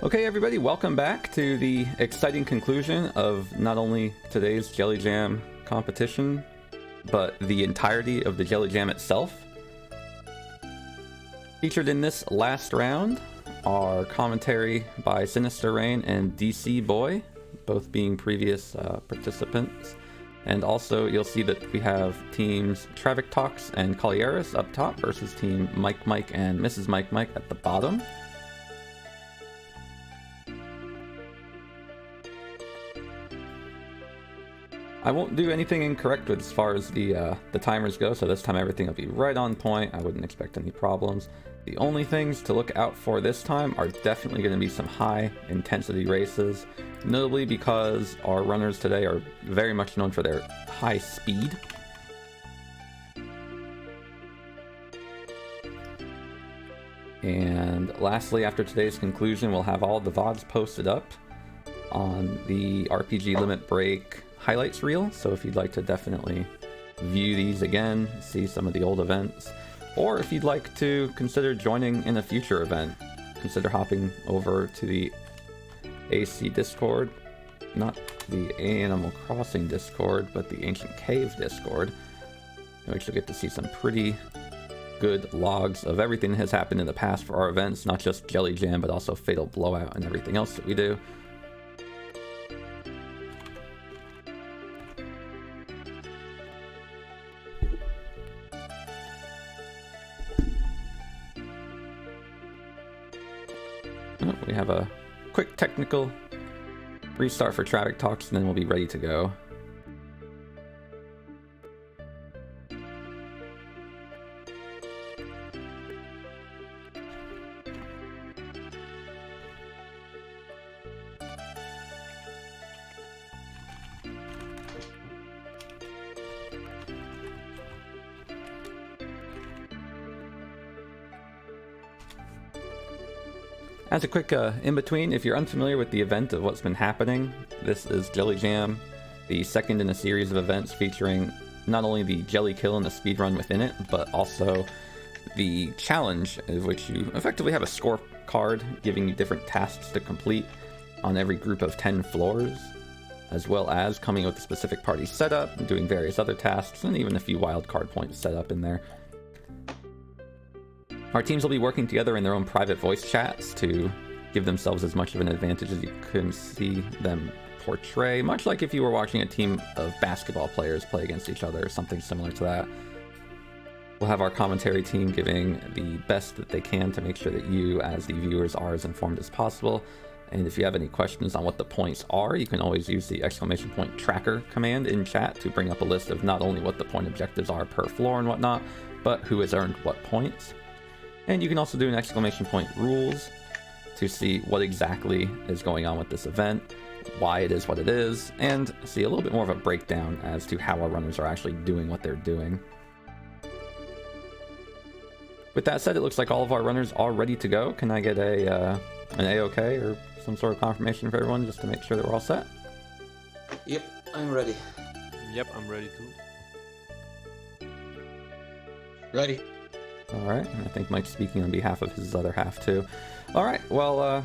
Okay, everybody, welcome back to the exciting conclusion of not only today's Jelly Jam competition, but the entirety of the Jelly Jam itself. Featured in this last round are commentary by Sinister Rain and DC Boy, both being previous participants. And also, you'll see that we have teams Traviktox and Kauliarys up top versus team Mike and Mrs. Mike at the bottom. I won't do anything incorrect with as far as the timers go, so this time everything will be right on point. I wouldn't expect any problems. The only things to look out for this time are definitely going to be some high intensity races, notably because our runners today are very much known for their high speed. And lastly, after today's conclusion, we'll have all the VODs posted up on the RPG Limit Break highlights reel, so if you'd like to definitely view these again, see some of the old events, or if you'd like to consider joining in a future event, consider hopping over to the AC Discord, not the Animal Crossing Discord, but the Ancient Cave Discord, in which you'll get to see some pretty good logs of everything that has happened in the past for our events, not just Jelly Jam, but also Fatal Blowout and everything else that we do. We have a quick technical restart for Traviktox, and then we'll be ready to go. As a quick in-between, if you're unfamiliar with the event of what's been happening, this is Jelly Jam, the second in a series of events featuring not only the Jelly Kill and the speedrun within it, but also the challenge, of which you effectively have a scorecard giving you different tasks to complete on every group of 10 floors, as well as coming with a specific party setup, and doing various other tasks, and even a few wildcard points set up in there. Our teams will be working together in their own private voice chats to give themselves as much of an advantage as you can see them portray, much like if you were watching a team of basketball players play against each other or something similar to that. We'll have our commentary team giving the best that they can to make sure that you, as the viewers, are as informed as possible. And if you have any questions on what the points are, you can always use the !point tracker command in chat to bring up a list of not only what the point objectives are per floor and whatnot, but who has earned what points. And you can also do an ! Point rules to see what exactly is going on with this event, why it is what it is, and see a little bit more of a breakdown as to how our runners are actually doing what they're doing. With that said, it looks like all of our runners are ready to go. Can I get an A-OK or some sort of confirmation for everyone just to make sure that we're all set? Yep, I'm ready. Yep, I'm ready too. Ready. Alright, I think Mike's speaking on behalf of his other half too. Alright, well,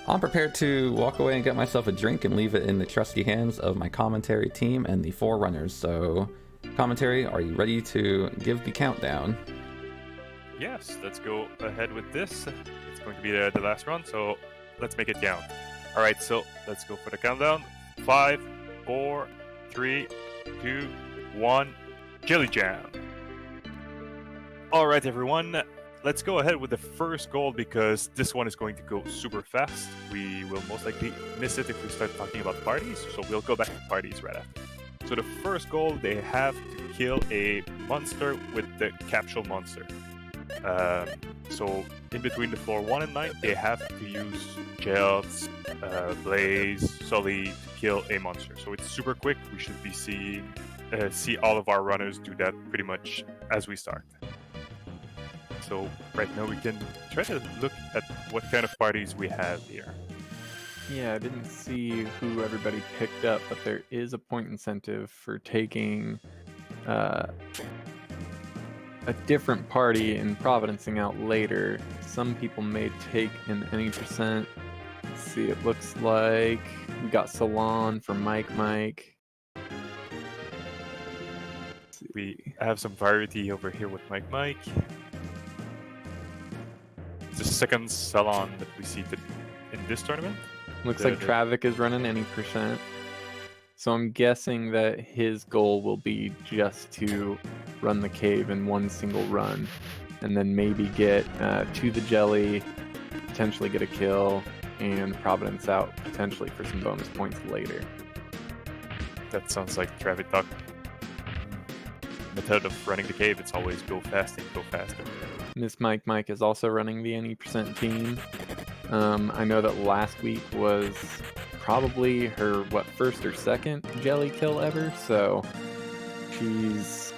I'm prepared to walk away and get myself a drink and leave it in the trusty hands of my commentary team and the 4 runners. So, commentary, are you ready to give the countdown? Yes, let's go ahead with this. It's going to be the last run, so let's make it count. Alright, so let's go for the countdown. 5, 4, 3, 2, 1, Jelly Jam! Alright everyone, let's go ahead with the first goal because this one is going to go super fast. We will most likely miss it if we start talking about parties, so we'll go back to parties right after. So the first goal, they have to kill a monster with the capsule monster. So in between the floor 1 and 9, they have to use gels, blaze, sully to kill a monster. So it's super quick. We should be see all of our runners do that pretty much as we start. So right now we can try to look at what kind of parties we have here. Yeah, I didn't see who everybody picked up, but there is a point incentive for taking a different party and providencing out later. Some people may take an any percent Let's see, it looks like we got Salon for Mike. We have some variety over here with Mike. The second Salon that we see in this tournament. Looks like Travik is running any %. So I'm guessing that his goal will be just to run the cave in one single run, and then maybe get to the jelly, potentially get a kill, and Providence out potentially for some bonus points later. That sounds like Traviktox method of running the cave. It's always go fast and go faster. Miss Mike is also running the any % team. I know that last week was probably her first or second jelly kill ever, so she's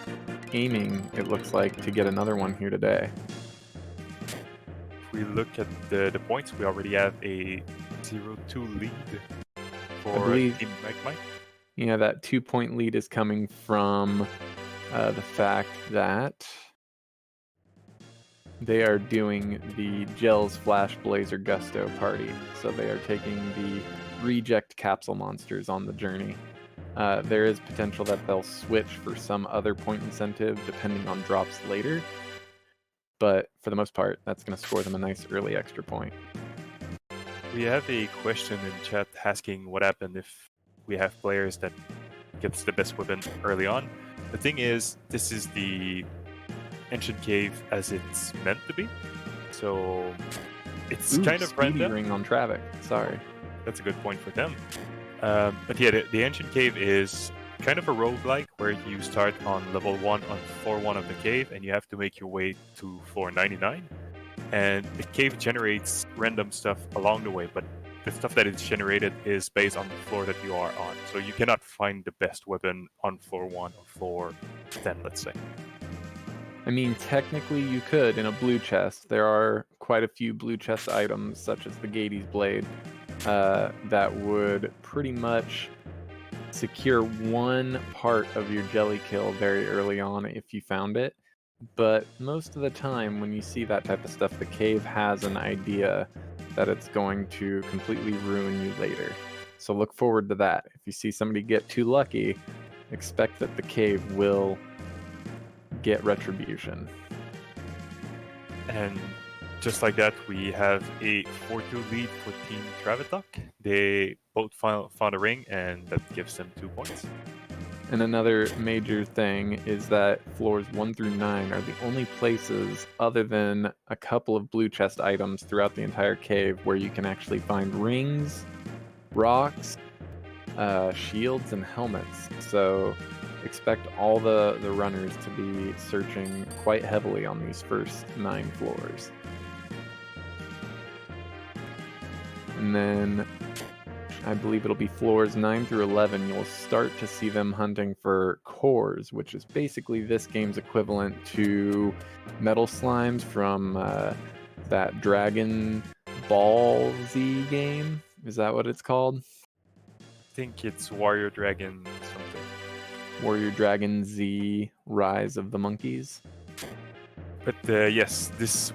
aiming, it looks like, to get another one here today. If we look at the points, we already have a 0-2 lead for Team Mike. Yeah, that 2-point lead is coming from the fact that they are doing the Gels Flash Blazer Gusto party. So they are taking the reject capsule monsters on the journey. There is potential that they'll switch for some other point incentive depending on drops later. But for the most part, that's going to score them a nice early extra point. We have a question in chat asking what happened if we have players that gets the best weapon early on. The thing is, this is the Ancient Cave as it's meant to be. So it's kind of random. Ring on Travik. Sorry. That's a good point for them. But yeah, the Ancient Cave is kind of a roguelike where you start on level 1 on floor 1 of the cave and you have to make your way to floor 99. And the cave generates random stuff along the way, but the stuff that is generated is based on the floor that you are on. So you cannot find the best weapon on floor 1 or floor 10, let's say. I mean, technically you could in a blue chest. There are quite a few blue chest items, such as the Gades Blade, that would pretty much secure one part of your jelly kill very early on if you found it. But most of the time when you see that type of stuff, the cave has an idea that it's going to completely ruin you later. So look forward to that. If you see somebody get too lucky, expect that the cave will get retribution. And just like that, we have a 4-2 lead for Team Traviktox. They both found a ring, and that gives them 2 points. And another major thing is that floors 1 through 9 are the only places, other than a couple of blue chest items throughout the entire cave, where you can actually find rings, rocks, shields, and helmets. So expect all the runners to be searching quite heavily on these first 9 floors. And then I believe it'll be floors 9 through 11. You'll start to see them hunting for cores, which is basically this game's equivalent to metal slimes from that Dragon Ball Z game. Is that what it's called? I think it's Warrior Dragon something. Warrior Dragon Z Rise of the Monkeys. But yes, this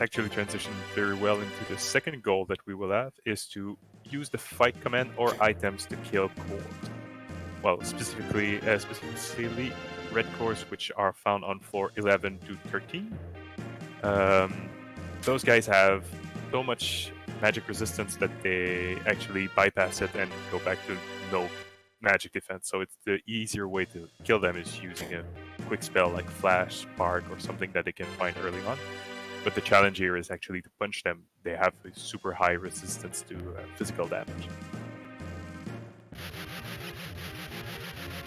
actually transition very well into the second goal that we will have, is to use the fight command or items to kill cores. Well, specifically red cores, which are found on floor 11 to 13. Those guys have so much magic resistance that they actually bypass it and go back to no magic defense. So it's the easier way to kill them is using a quick spell like Flash, Spark, or something that they can find early on. But the challenge here is actually to punch them. They have a super high resistance to physical damage.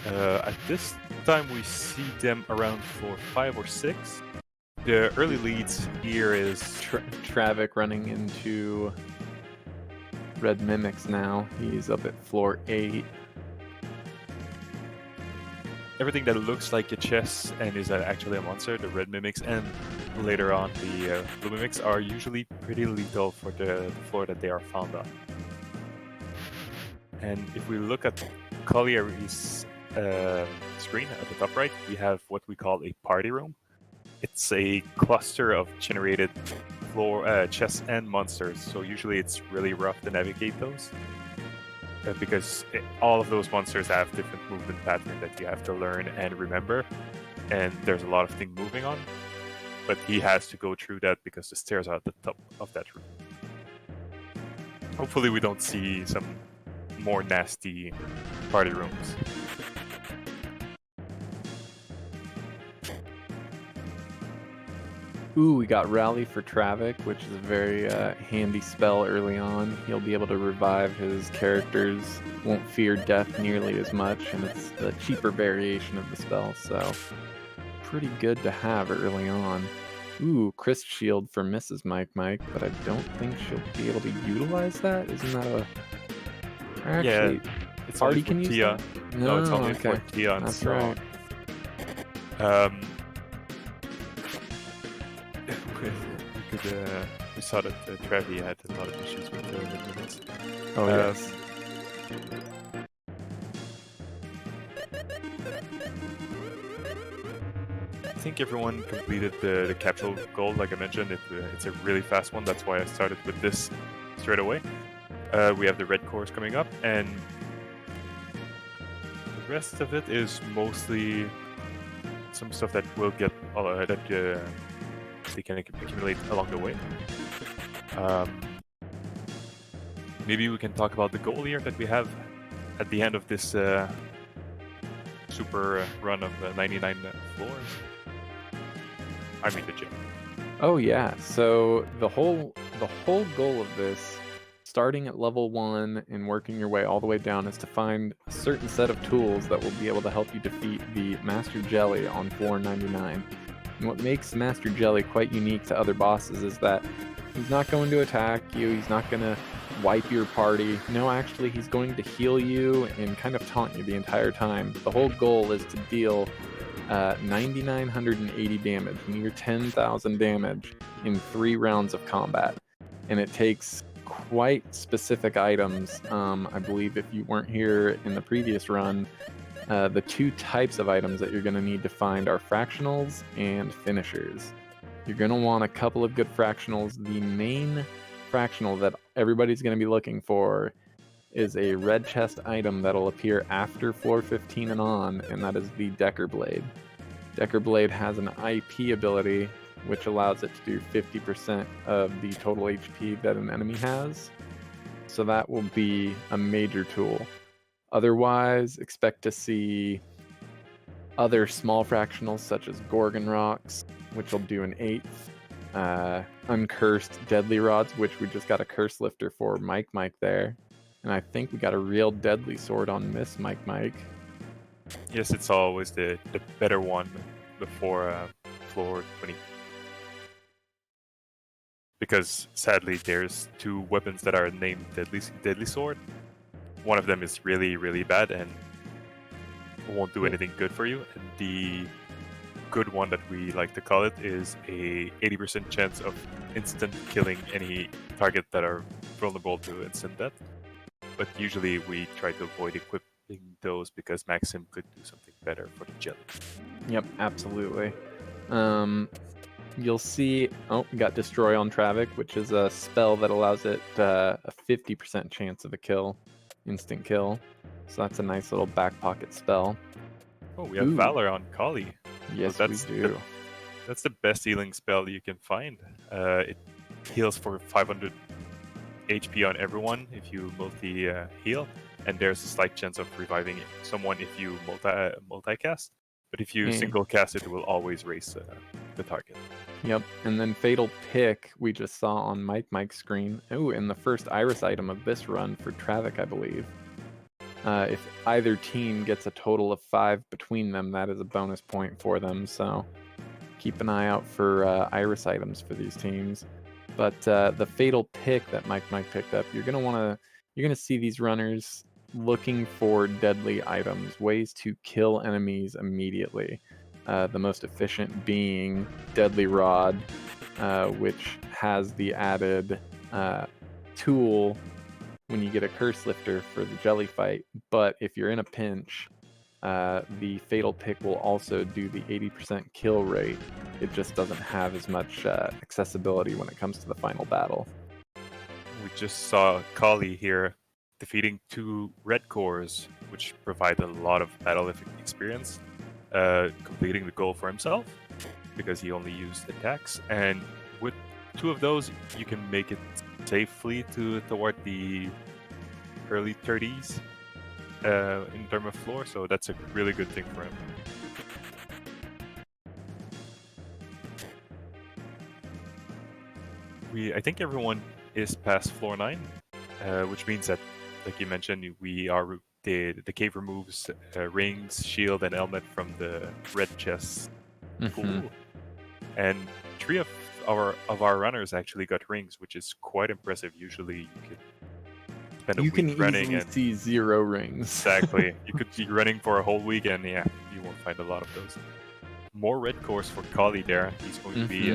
At this time, we see them around floor 5 or 6. The early leads here is Travik running into Red Mimics now. He's up at floor 8. Everything that looks like a chest and is actually a monster, the red mimics, and later on the blue mimics, are usually pretty lethal for the floor that they are found on. And if we look at Kauliarys' screen at the top right, we have what we call a party room. It's a cluster of generated floor, chests, and monsters. So usually it's really rough to navigate those because all of those monsters have different movement patterns that you have to learn and remember, and there's a lot of things moving on. But he has to go through that because the stairs are at the top of that room. Hopefully we don't see some more nasty party rooms. Ooh, we got Rally for Travik, which is a very handy spell early on. He'll be able to revive his characters, won't fear death nearly as much, and it's the cheaper variation of the spell, so pretty good to have early on. Ooh, Chris Shield for Mrs. Mike, but I don't think she'll be able to utilize that. Isn't that a... Actually, it's Party only for can use Tia. that? No, it's only okay. for Tia and That's Strong. right. We saw that Travi had a lot of issues with the minutes. Oh, yes. I think everyone completed the capsule goal, like I mentioned. It's a really fast one. That's why I started with this straight away. We have the red course coming up, and the rest of it is mostly some stuff that will get that they can accumulate along the way. Maybe we can talk about the goal here that we have at the end of this super run of 99 floors. I mean the gym. Oh yeah. So the whole goal of this, starting at level 1 and working your way all the way down, is to find a certain set of tools that will be able to help you defeat the Master Jelly on floor 99. And what makes Master Jelly quite unique to other bosses is that he's not going to attack you, he's not going to wipe your party. No, actually, he's going to heal you and kind of taunt you the entire time. The whole goal is to deal 9,980 damage, near 10,000 damage in 3 rounds of combat. And it takes quite specific items. I believe if you weren't here in the previous run, the 2 types of items that you're going to need to find are fractionals and finishers. You're going to want a couple of good fractionals. The main fractional that everybody's going to be looking for is a red chest item that'll appear after floor 15 and on, and that is the Decker Blade. Decker Blade has an IP ability which allows it to do 50% of the total HP that an enemy has. So that will be a major tool. Otherwise, expect to see other small fractionals such as Gorgon Rocks, which will do an 8th. Uncursed Deadly Rods, which we just got a Curse Lifter for Mike there. And I think we got a real Deadly Sword on Miss Mike. Yes, it's always the better one before floor 20. Because sadly, there's 2 weapons that are named Deadly Sword. One of them is really, really bad and won't do anything good for you. And the good one that we like to call it is a 80% chance of instant killing any target that are vulnerable to instant death. But usually we try to avoid equipping those because Maxim could do something better for the jelly. Yep, absolutely. You'll see, we got Destroy on Travik, which is a spell that allows it a 50% chance of a kill, instant kill. So that's a nice little back pocket spell. Oh, we have Valor on Kali. Yes, so we do. That's the best healing spell you can find. It heals for 500 HP on everyone if you multi-heal, and there's a slight chance of reviving someone if you multicast. But if you single cast it, will always raise the target. Yep, and then Fatal Pick we just saw on Mike's screen. Oh, and the first Iris item of this run for Travik, I believe. If either team gets a total of 5 between them, that is a bonus point for them. So keep an eye out for Iris items for these teams. But the Fatal Pick that Mike picked up, you're gonna see these runners looking for deadly items, ways to kill enemies immediately. The most efficient being Deadly Rod, which has the added tool when you get a Curse Lifter for the jelly fight. But if you're in a pinch, the Fatal Pick will also do the 80% kill rate. It just doesn't have as much accessibility when it comes to the final battle. We just saw Kali here defeating 2 red cores, which provide a lot of battle experience, completing the goal for himself because he only used attacks. And with 2 of those, you can make it safely toward the early 30s in terms of floor, so that's a really good thing for him. I think everyone is past floor 9, which means that, like you mentioned, the cave removes rings, shield, and helmet from the red chest pool, and 3 of our runners actually got rings, which is quite impressive. Usually, you could spend a week running easily and see 0 rings. Exactly, you could be running for a whole week, and yeah, you won't find a lot of those. More red cores for Kali there. He's going to be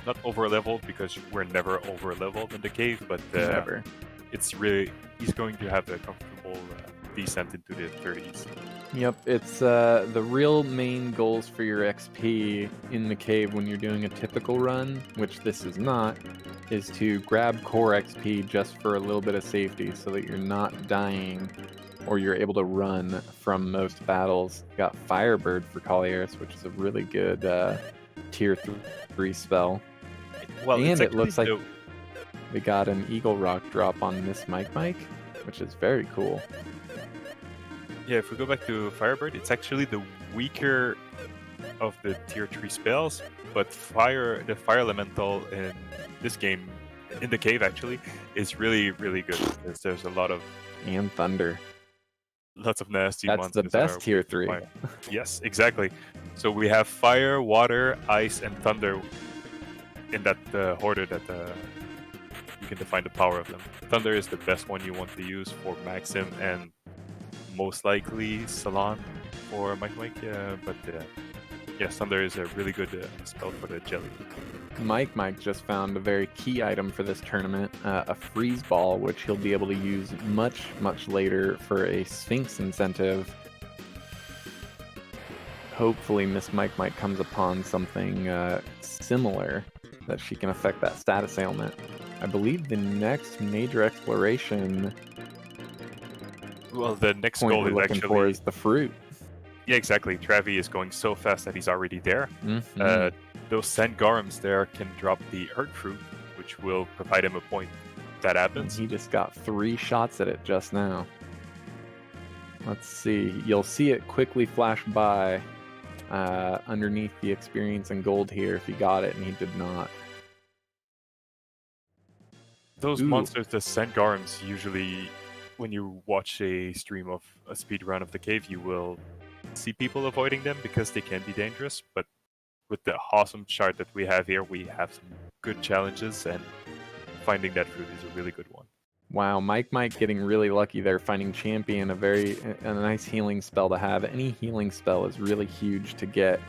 not over leveled because we're never over leveled in the cave, but Never. it's really he's going to have a comfortable descent into the 30s. Yep, it's the real main goals for your XP in the cave when you're doing a typical run, which this is not, is to grab core XP just for a little bit of safety so that you're not dying or you're able to run from most battles. You got Firebird for Kauliarys, which is a really good tier 3 spell. Well, and it looks like we got an Eagle Rock drop on Miss Mike, which is very cool. Yeah, if we go back to Firebird, it's actually the weaker of the tier 3 spells, but the fire elemental in this game, in the cave actually, is really, really good because there's a lot of... And Thunder. Lots of nasty That's monsters. the best tier 3. Yes, exactly. So we have fire, water, ice, and thunder in that hoarder that you can define the power of them. Thunder is the best one you want to use for Maxim and most likely Salon for Mike, but yes, Thunder is a really good spell for the jelly. Mike just found a very key item for this tournament, a freeze ball, which he'll be able to use much later for a Sphinx incentive. Hopefully Miss Mike comes upon something similar that she can affect that status ailment. I believe the next major exploration the next point goal we're is looking actually for is the fruit. Yeah, exactly. Travi is going so fast that he's already there. Mm-hmm. Those Sandgarms there can drop the Earth Fruit, which will provide him a point. If that happens. He just got 3 shots at it just now. Let's see. You'll see it quickly flash by underneath the experience and gold here if he got it, and he did not. Those monsters, the Sandgarms, usually when you watch a stream of a speed run of the cave, you will see people avoiding them because they can be dangerous, but with the awesome chart that we have here, we have some good challenges, and finding that fruit is a really good one. Wow, Mike getting really lucky there, finding Champion, a nice healing spell to have. Any healing spell is really huge to get.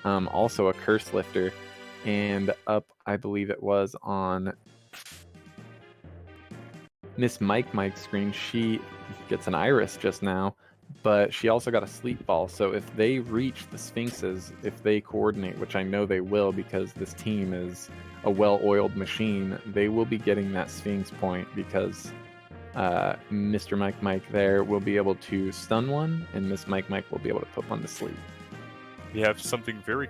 Also a Curse Lifter, and up, I believe it was on Miss Mike's screen, she gets an Iris just now, but she also got a Sleep Ball. So if they reach the Sphinxes, if they coordinate, which I know they will because this team is a well-oiled machine, they will be getting that Sphinx point because Mr. Mike there will be able to stun one, and Miss Mike will be able to put one to sleep. We have something very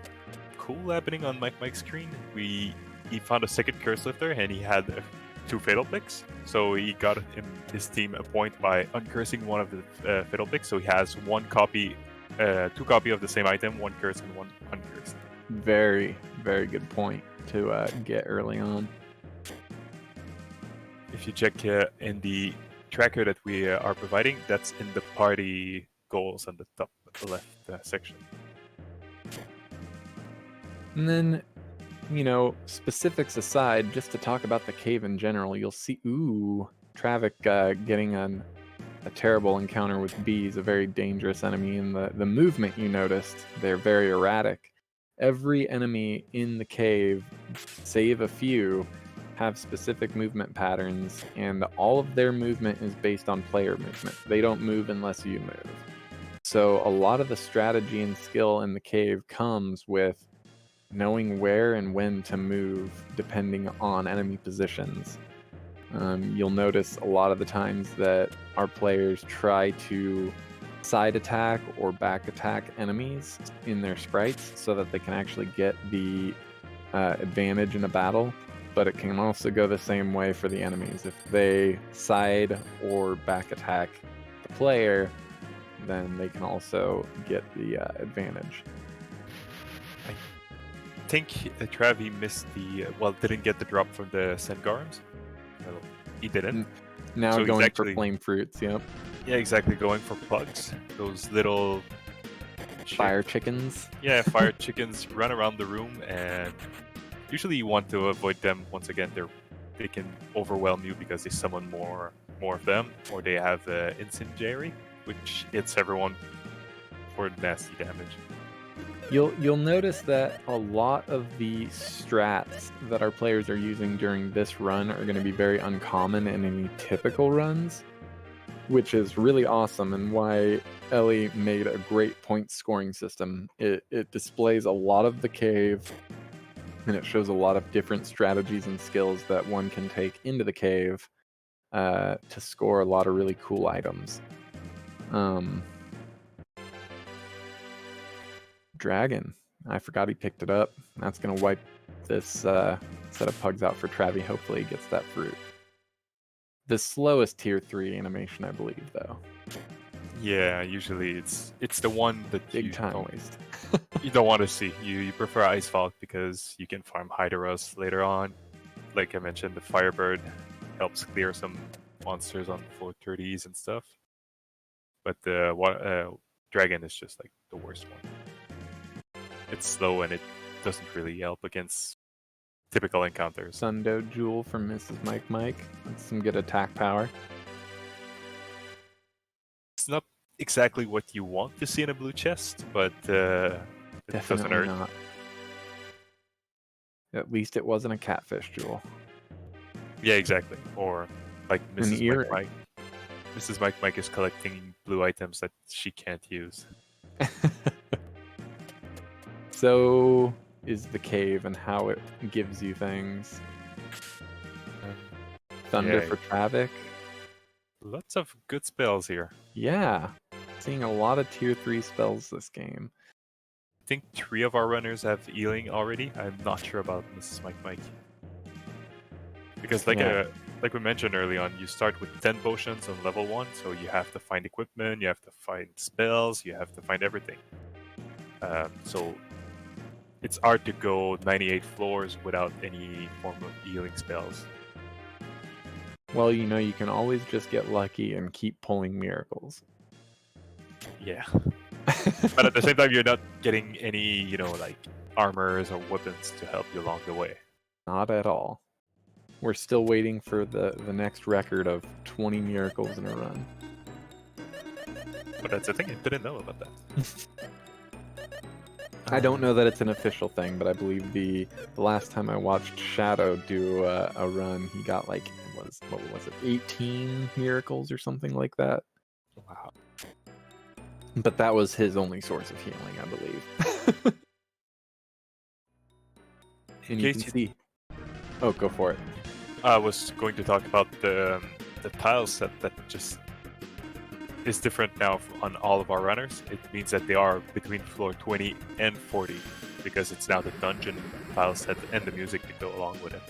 cool happening on Mike's screen. He found a second Curse Lifter, and he had 2 Fatal Picks, so he got his team a point by uncursing one of the Fatal Picks, so he has 2 copy of the same item, 1 cursed and 1 uncursed. Very good point to get early on. If you check in the tracker that we are providing, that's in the party goals on the top left section. And then, specifics aside, just to talk about the cave in general, you'll see, Travik getting a terrible encounter with bees, a very dangerous enemy. And the movement you noticed, they're very erratic. Every enemy in the cave, save a few, have specific movement patterns, and all of their movement is based on player movement. They don't move unless you move. So a lot of the strategy and skill in the cave comes with knowing where and when to move depending on enemy positions. You'll notice a lot of the times that our players try to side attack or back attack enemies in their sprites so that they can actually get the advantage in a battle, but it can also go the same way for the enemies. If they side or back attack the player, then they can also get the advantage. I think Travi missed didn't get the drop from the Sengarms. No, he didn't. Now So going he's for actually- flame fruits, yep. Yeah, exactly. Going for plugs, those little Fire chickens. Yeah, fire chickens run around the room, and usually you want to avoid them. Once again, they can overwhelm you because they summon more of them, or they have incendiary, which hits everyone for nasty damage. You'll notice that a lot of the strats that our players are using during this run are going to be very uncommon in any typical runs, which is really awesome and why Ellie made a great point scoring system. It displays a lot of the cave, and it shows a lot of different strategies and skills that one can take into the cave to score a lot of really cool items. Dragon. I forgot he picked it up. That's going to wipe this set of pugs out for Travi. Hopefully he gets that fruit. The slowest tier 3 animation, I believe, though. Yeah, usually it's the one that Big time waste. you don't want to see. You prefer Ice Falk because you can farm Hydaros later on. Like I mentioned, the Firebird helps clear some monsters on 430s and stuff. But the Dragon is just like the worst one. It's slow and it doesn't really help against typical encounters. Sundo Jewel from Mrs. Mike. That's some good attack power. It's not exactly what you want to see in a blue chest, but it doesn't Definitely hurt. not. At least it wasn't a catfish jewel. Yeah, exactly. Or like An Mrs. ear. Mike. Mrs. Mike is collecting blue items that she can't use. So is the cave and how it gives you things. Thunder yeah. for Travik. Lots of good spells here. Yeah. Seeing a lot of tier 3 spells this game. I think 3 of our runners have healing already. I'm not sure about Mrs. Mike. Because like we mentioned early on, you start with 10 potions on level 1, so you have to find equipment, you have to find spells, you have to find everything. So it's hard to go 98 floors without any form of healing spells. Well, you can always just get lucky and keep pulling miracles. Yeah. But at the same time, you're not getting any, like armors or weapons to help you along the way. Not at all. We're still waiting for the next record of 20 miracles in a run. But that's the thing, I didn't know about that. I don't know that it's an official thing, but I believe the last time I watched Shadow do a run, he got what was it, 18 miracles or something like that. Wow. But that was his only source of healing, I believe. And you can see. Oh, go for it. I was going to talk about the tile set that just is different now on all of our runners. It means that they are between floor 20 and 40 because it's now the dungeon tile set and the music to go along with it.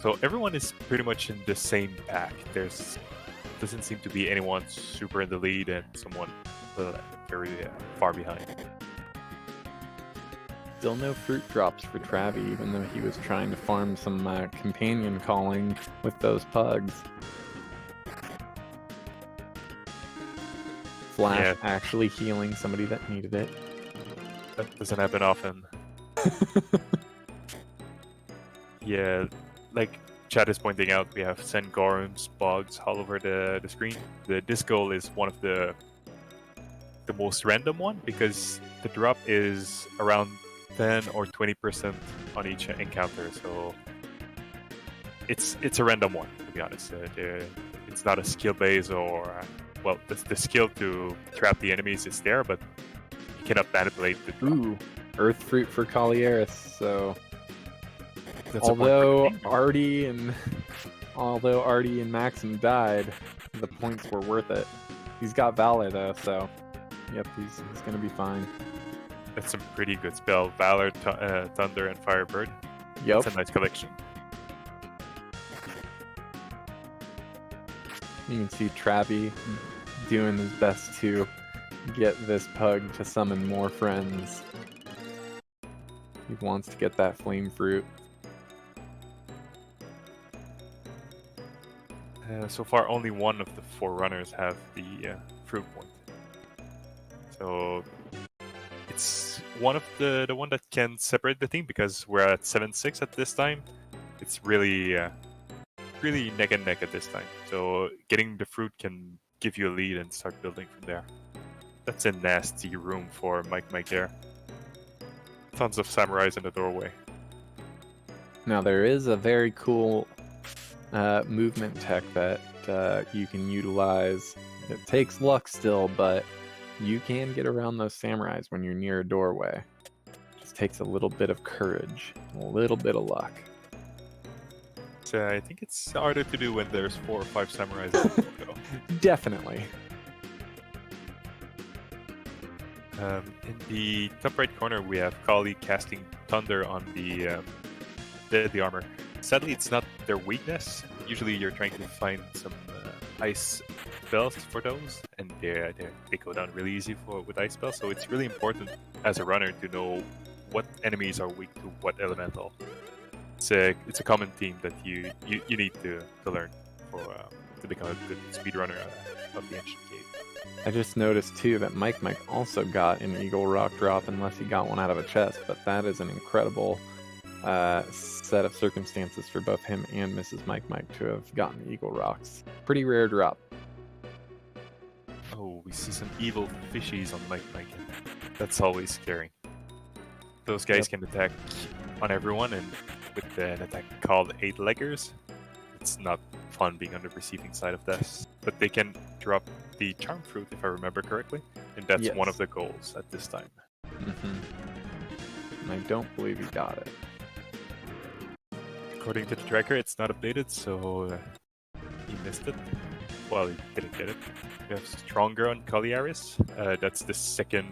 So everyone is pretty much in the same pack. Doesn't seem to be anyone super in the lead and someone very far behind. Still no fruit drops for Travi, even though he was trying to farm some companion calling with those pugs. Flash actually healing somebody that needed it. That doesn't happen often. Yeah, like Chad is pointing out, we have Sengorums, bugs all over the screen. The disco is one of the most random one because the drop is around 10 or 20% on each encounter, so it's a random one, to be honest. It's not a skill base or well, the skill to trap the enemies is there, but you cannot manipulate the drop. Ooh, Earth Fruit for Kauliarys. So That's a point although for the team. Artie and Maxim died, the points were worth it. He's got Valor though, so yep, he's gonna be fine. That's some pretty good spell. Valor, Thunder, and Firebird. Yep. That's a nice collection. You can see Travi doing his best to get this pug to summon more friends. He wants to get that flame fruit. So far, only one of the 4 runners have the fruit point. So it's one of the one that can separate the team, because we're at 7-6 at this time. It's really really neck and neck at this time. So getting the fruit can give you a lead and start building from there. That's a nasty room for Mike there. Tons of samurais in the doorway. Now there is a very cool movement tech that you can utilize. It takes luck still, but you can get around those samurais when you're near a doorway. Just takes a little bit of courage, a little bit of luck. So I think it's harder to do when there's 4 or 5 samurais in the photo. Definitely. In the top right corner, we have Kali casting Thunder on the armor. Sadly, it's not their weakness. Usually, you're trying to find some ice spells for those, and they go down really easy with ice spells. So it's really important as a runner to know what enemies are weak to what elemental. It's a common theme that you need to learn to become a good speedrunner of the ancient cave. I just noticed too that Mike also got an Eagle Rock drop, unless he got one out of a chest, but that is an incredible set of circumstances for both him and Mrs. Mike to have gotten Eagle Rocks. Pretty rare drop. Oh, we see some evil fishies on Mike. That's always scary. Those guys can attack on everyone, and with an attack called 8-leggers, it's not fun being on the receiving side of this. But they can drop the charm fruit, if I remember correctly, and that's one of the goals at this time. Mm-hmm. I don't believe he got it. According to the tracker, it's not updated, so he missed it. Well, he didn't get it. We have Stronger on Kauliarys. That's the second.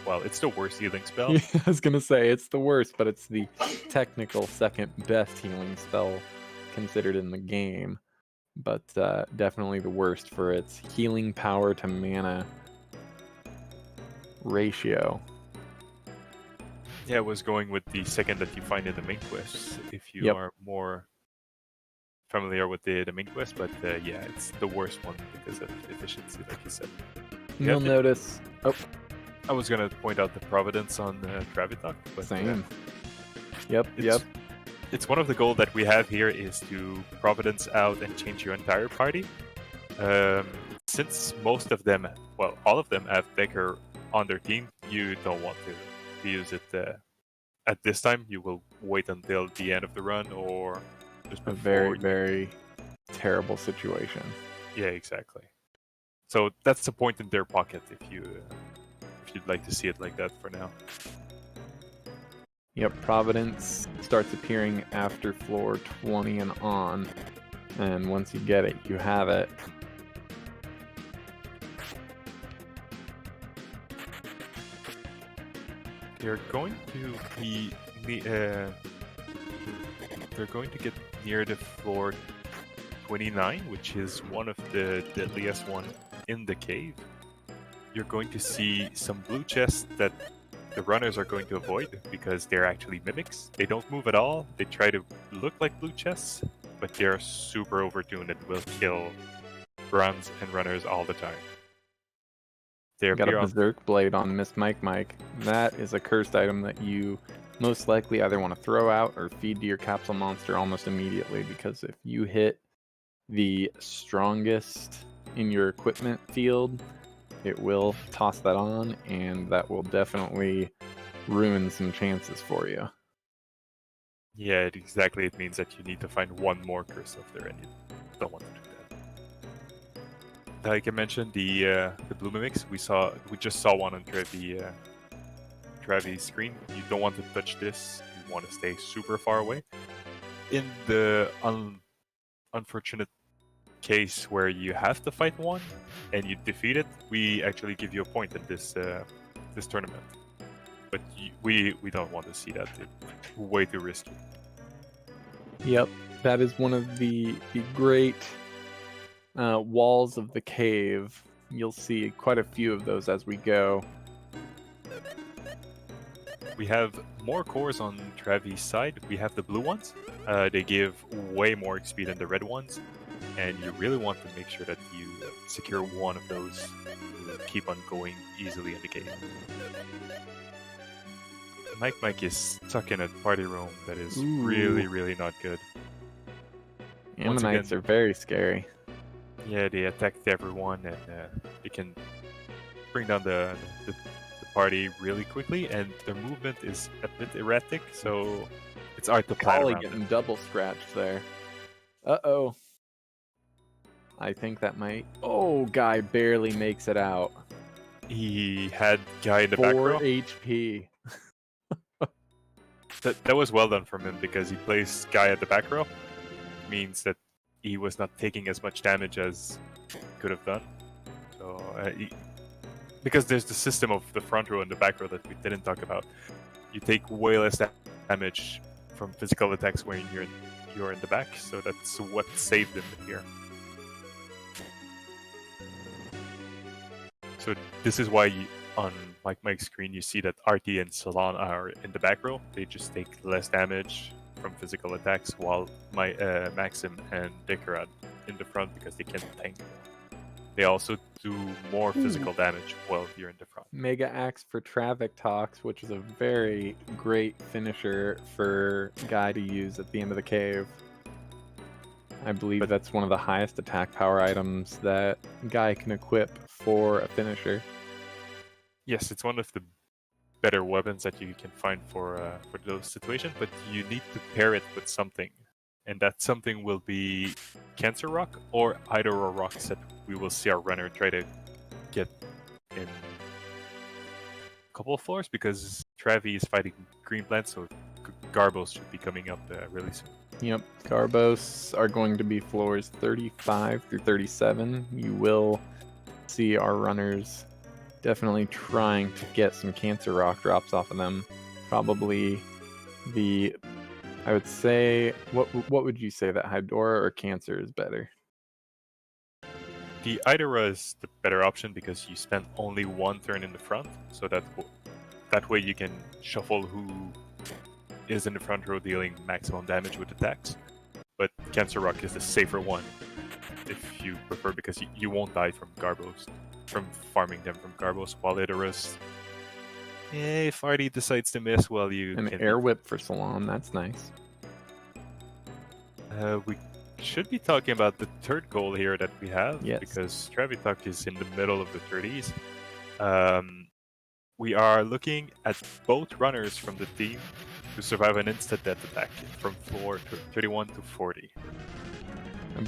Well, it's the worst healing spell. Yeah, I was gonna say it's the worst, but it's the technical second best healing spell considered in the game. But definitely the worst for its healing power to mana ratio. Yeah, I was going with the second that you find in the main quest, if you are more familiar with the main quest, but yeah, it's the worst one because of efficiency, like you said. You'll notice... Oh. I was going to point out the Providence on Traviktox, but... Same. It's one of the goals that we have here is to Providence out and change your entire party. Since most of them, well, all of them have Decker on their team, you don't want to use it at this time. You will wait until the end of the run or just before. A very, very terrible situation. Yeah, exactly. So that's the point in their pocket if you'd like to see it like that for now. Yep, Providence starts appearing after floor 20 and on, and once you get it, you have it. They're going to be they're going to get near the floor 29, which is one of the deadliest one in the cave. You're going to see some blue chests that the runners are going to avoid because they're actually mimics. They don't move at all. They try to look like blue chests, but they're super overtuned and will kill runs and runners all the time. They're got a Berserk Blade on Miss Mike. That is a cursed item that you most likely either want to throw out or feed to your capsule monster almost immediately, because if you hit the strongest in your equipment field, it will toss that on, and that will definitely ruin some chances for you. Yeah, exactly. It means that you need to find one more curse of their end. You don't want to do that. like I mentioned, the blue mimics, we just saw one on Travi's screen. You don't want to touch this. You want to stay super far away. In the unfortunate case where you have to fight one and you defeat it, we actually give you a point in this tournament. But we don't want to see that. It's way too risky. Yep, that is one of the great walls of the cave. You'll see quite a few of those as we go. We have more cores on Travi's side. We have the blue ones. They give way more XP than the red ones, and you really want to make sure that you secure one of those to keep on going easily in the game. Mike is stuck in a party room that is really not good. Ammonites are very scary. Yeah, they attacked everyone, and they can bring down the party really quickly, and their movement is a bit erratic, so it's hard to plan Probably around getting them. double scratched there. Uh-oh. I think that might... Oh, guy barely makes it out. He had guy in the back 4 row. HP. That was well done from him because he placed guy at the back row. Means that he was not taking as much damage as he could have done. So because there's the system of the front row and the back row that we didn't talk about. You take way less damage from physical attacks when you're in the back. So that's what saved him here. So this is why on Mike's screen you see that RT and Salon are in the back row. They just take less damage from physical attacks, while Maxim and Dick are in the front because they can tank. They also do more physical damage while you're in the front. Mega Axe for Traviktox, which is a very great finisher for Guy to use at the end of the cave. I believe that's one of the highest attack power items that Guy can equip for a finisher. Yes, it's one of the better weapons that you can find for those situations, but you need to pair it with something. And that something will be Cancer Rock or either a rocks that we will see our runner try to get in a couple of floors, because Travi is fighting Green Plant, so Garbos should be coming up really soon. Yep, Garbos are going to be floors 35 through 37. You will see our runners definitely trying to get some Cancer Rock drops off of them. Probably I would say, what would you say, that Hydora or Cancer is better? The Idora is the better option because you spend only one turn in the front, so that way you can shuffle who is in the front row dealing maximum damage with attacks. But Cancer Rock is the safer one if you prefer, because you won't die from Garbos, from farming them from Garbos, while Idoras, if Artie decides to miss, well, you An can air whip for Salon, that's nice. We should be talking about the third goal here that we have, Yes. because Traviktox is in the middle of the 30s. We are looking at both runners from the team to survive an instant death attack from floor 31 to 40.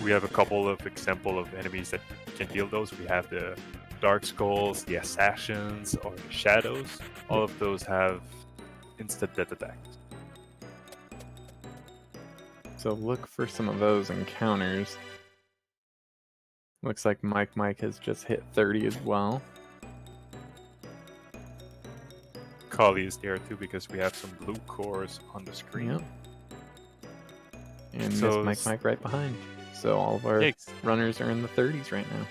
We have a couple of examples of enemies that can deal those. We have the Dark Skulls, the Assassins, or the Shadows. All of those have instant death attacks. So look for some of those encounters. Looks like Mike has just hit 30 as well. Kali is there too because we have some blue cores on the screen. Yep. And So this Mike right behind. So all of our Yes, runners are in the 30s right now.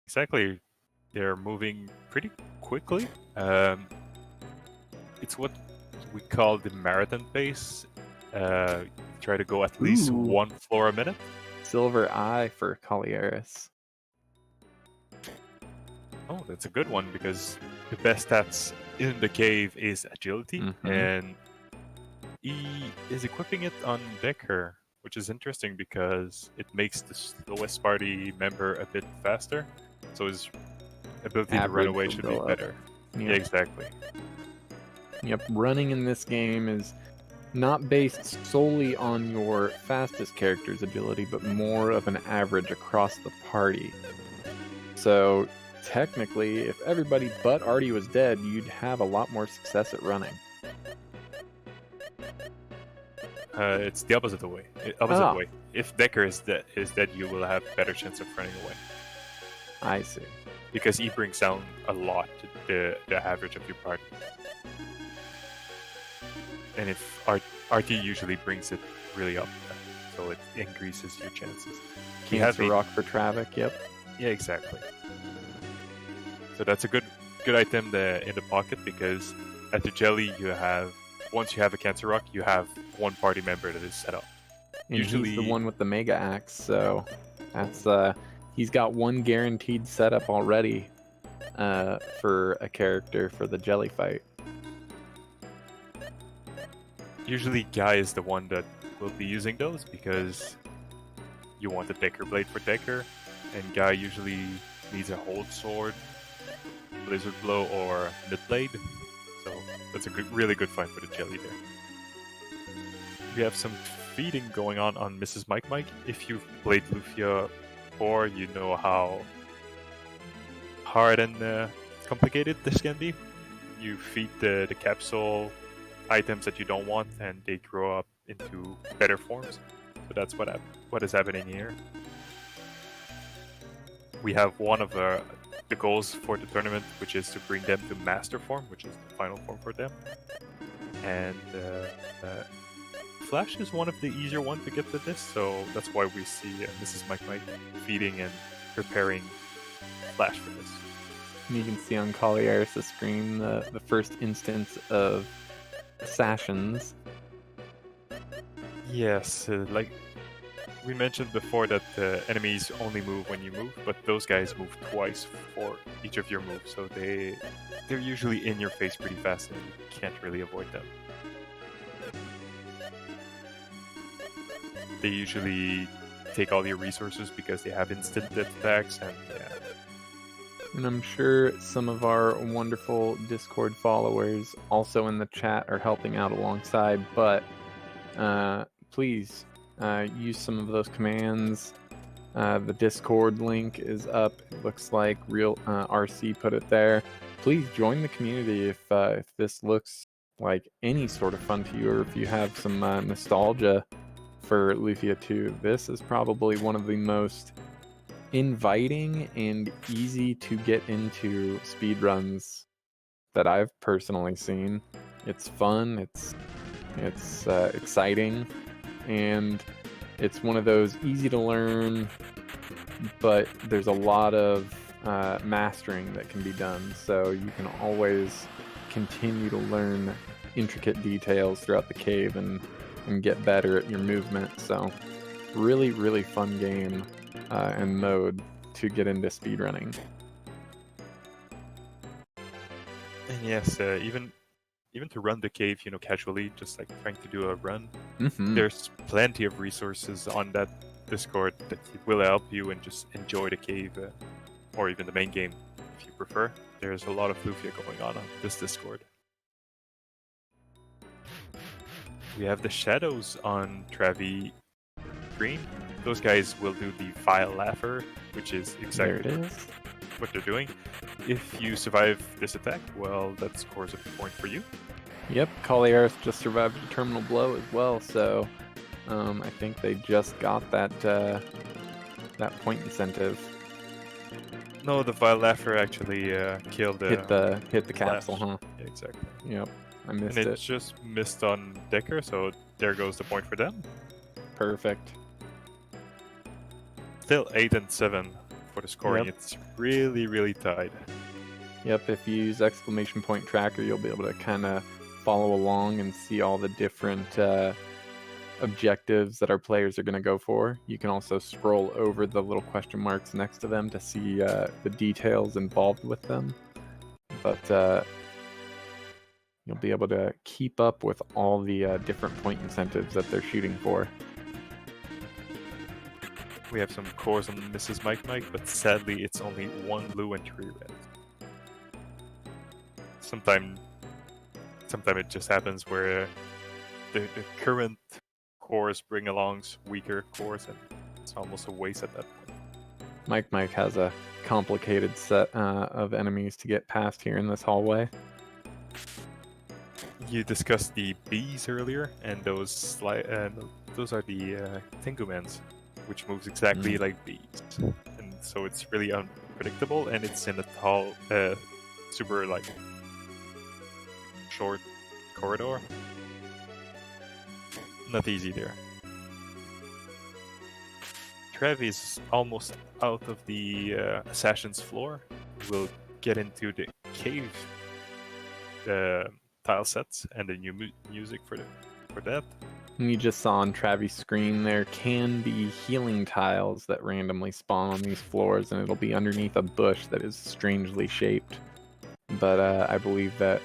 exactly. They're moving pretty quickly. It's what we call the marathon pace. Try to go at least Ooh. one floor a minute. Silver Eye for Kauliarys. Oh, that's a good one because the best stats in the cave is agility, and he is equipping it on Decker, which is interesting because it makes the slowest party member a bit faster, so his ability to run Average away will should go be up. better. Yep. Yeah, exactly. Yep, running in this game is not based solely on your fastest character's agility, but more of an average across the party. So technically, if everybody but Artie was dead, you'd have a lot more success at running. It's the opposite way. Way. If Decker is dead, you will have better chance of running away I see. because he brings down a lot the average of your party. And if RT usually brings it really up, so it increases your chances. He has Cancer Rock for Travik, yep. Yeah, exactly. So that's a good item in the pocket because at the jelly once you have a Cancer Rock, you have one party member that is set up. And Usually he's the one with the Mega Axe, so that's he's got one guaranteed setup already for a character for the jelly fight. Usually Guy is the one that will be using those because you want the Decker Blade for Decker, and Guy usually needs a Hold Sword, Blizzard Blow, or Mid Blade. So that's a really good fight for the jelly there. We have some feeding going on Mrs. Mike. If you've played Lufia before, you know how hard and complicated this can be. You feed the capsule items that you don't want, and they grow up into better forms. So that's what is happening here. We have one of the goals for the tournament, which is to bring them to Master Form, which is the final form for them. And Flash is one of the easier ones to get to this, so that's why we see Mrs. Mike feeding and preparing Flash for this. You can see on Kauliarys' screen the first instance of assassins. Yes, like we mentioned before that enemies only move when you move, but those guys move twice for each of your moves, so they're usually in your face pretty fast and you can't really avoid them. They usually take all your resources because they have instant attacks, and And I'm sure some of our wonderful Discord followers also in the chat are helping out alongside, but please use some of those commands. The Discord link is up. It looks like Real RC put it there. Please join the community if this looks like any sort of fun to you, or if you have some nostalgia for Lufia 2. This is probably one of the most inviting and easy to get into speedruns that I've personally seen. It's fun, it's exciting, and it's one of those easy to learn, but there's a lot of mastering that can be done, so you can always continue to learn intricate details throughout the cave and get better at your movement. So really, really fun game and mode to get into speedrunning. and yes, even to run the cave, casually, just like trying to do a run, there's plenty of resources on that Discord that will help you and just enjoy the cave, or even the main game if you prefer. There's a lot of Lufia going on this Discord. We have the shadows on Travi Green. Those guys will do the Vile Laugher, which is exactly There it is. what they're doing. If you survive this attack, well, that scores a point for you. Yep, Kauliarys just survived a terminal blow as well, so I think they just got that point incentive. No, the Vile Laugher actually killed the Hit the capsule, Flash. huh? Yeah, exactly. Yep, I missed And it it. just missed on Decker, so there goes the point for them. Perfect. Still 8 and 7 for the scoring. Yep. It's really, really tied. Yep, if you use exclamation point tracker, you'll be able to kind of follow along and see all the different objectives that our players are going to go for. You can also scroll over the little question marks next to them to see the details involved with them. But you'll be able to keep up with all the different point incentives that they're shooting for. We have some cores on Mrs. Mike, but sadly it's only 1 blue and 3 red. Sometimes it just happens where the current cores bring along weaker cores, and it's almost a waste at that point. Mike has a complicated set of enemies to get past here in this hallway. You discussed the bees earlier, and those are the Tengumans, which moves exactly like bees, and so it's really unpredictable, and it's in a tall, super like short corridor. Not easy there. Trev is almost out of the assassin's floor. We'll get into the cave tile sets and the new music for that. And you just saw on Travi's screen there can be healing tiles that randomly spawn on these floors, and it'll be underneath a bush that is strangely shaped. But I believe that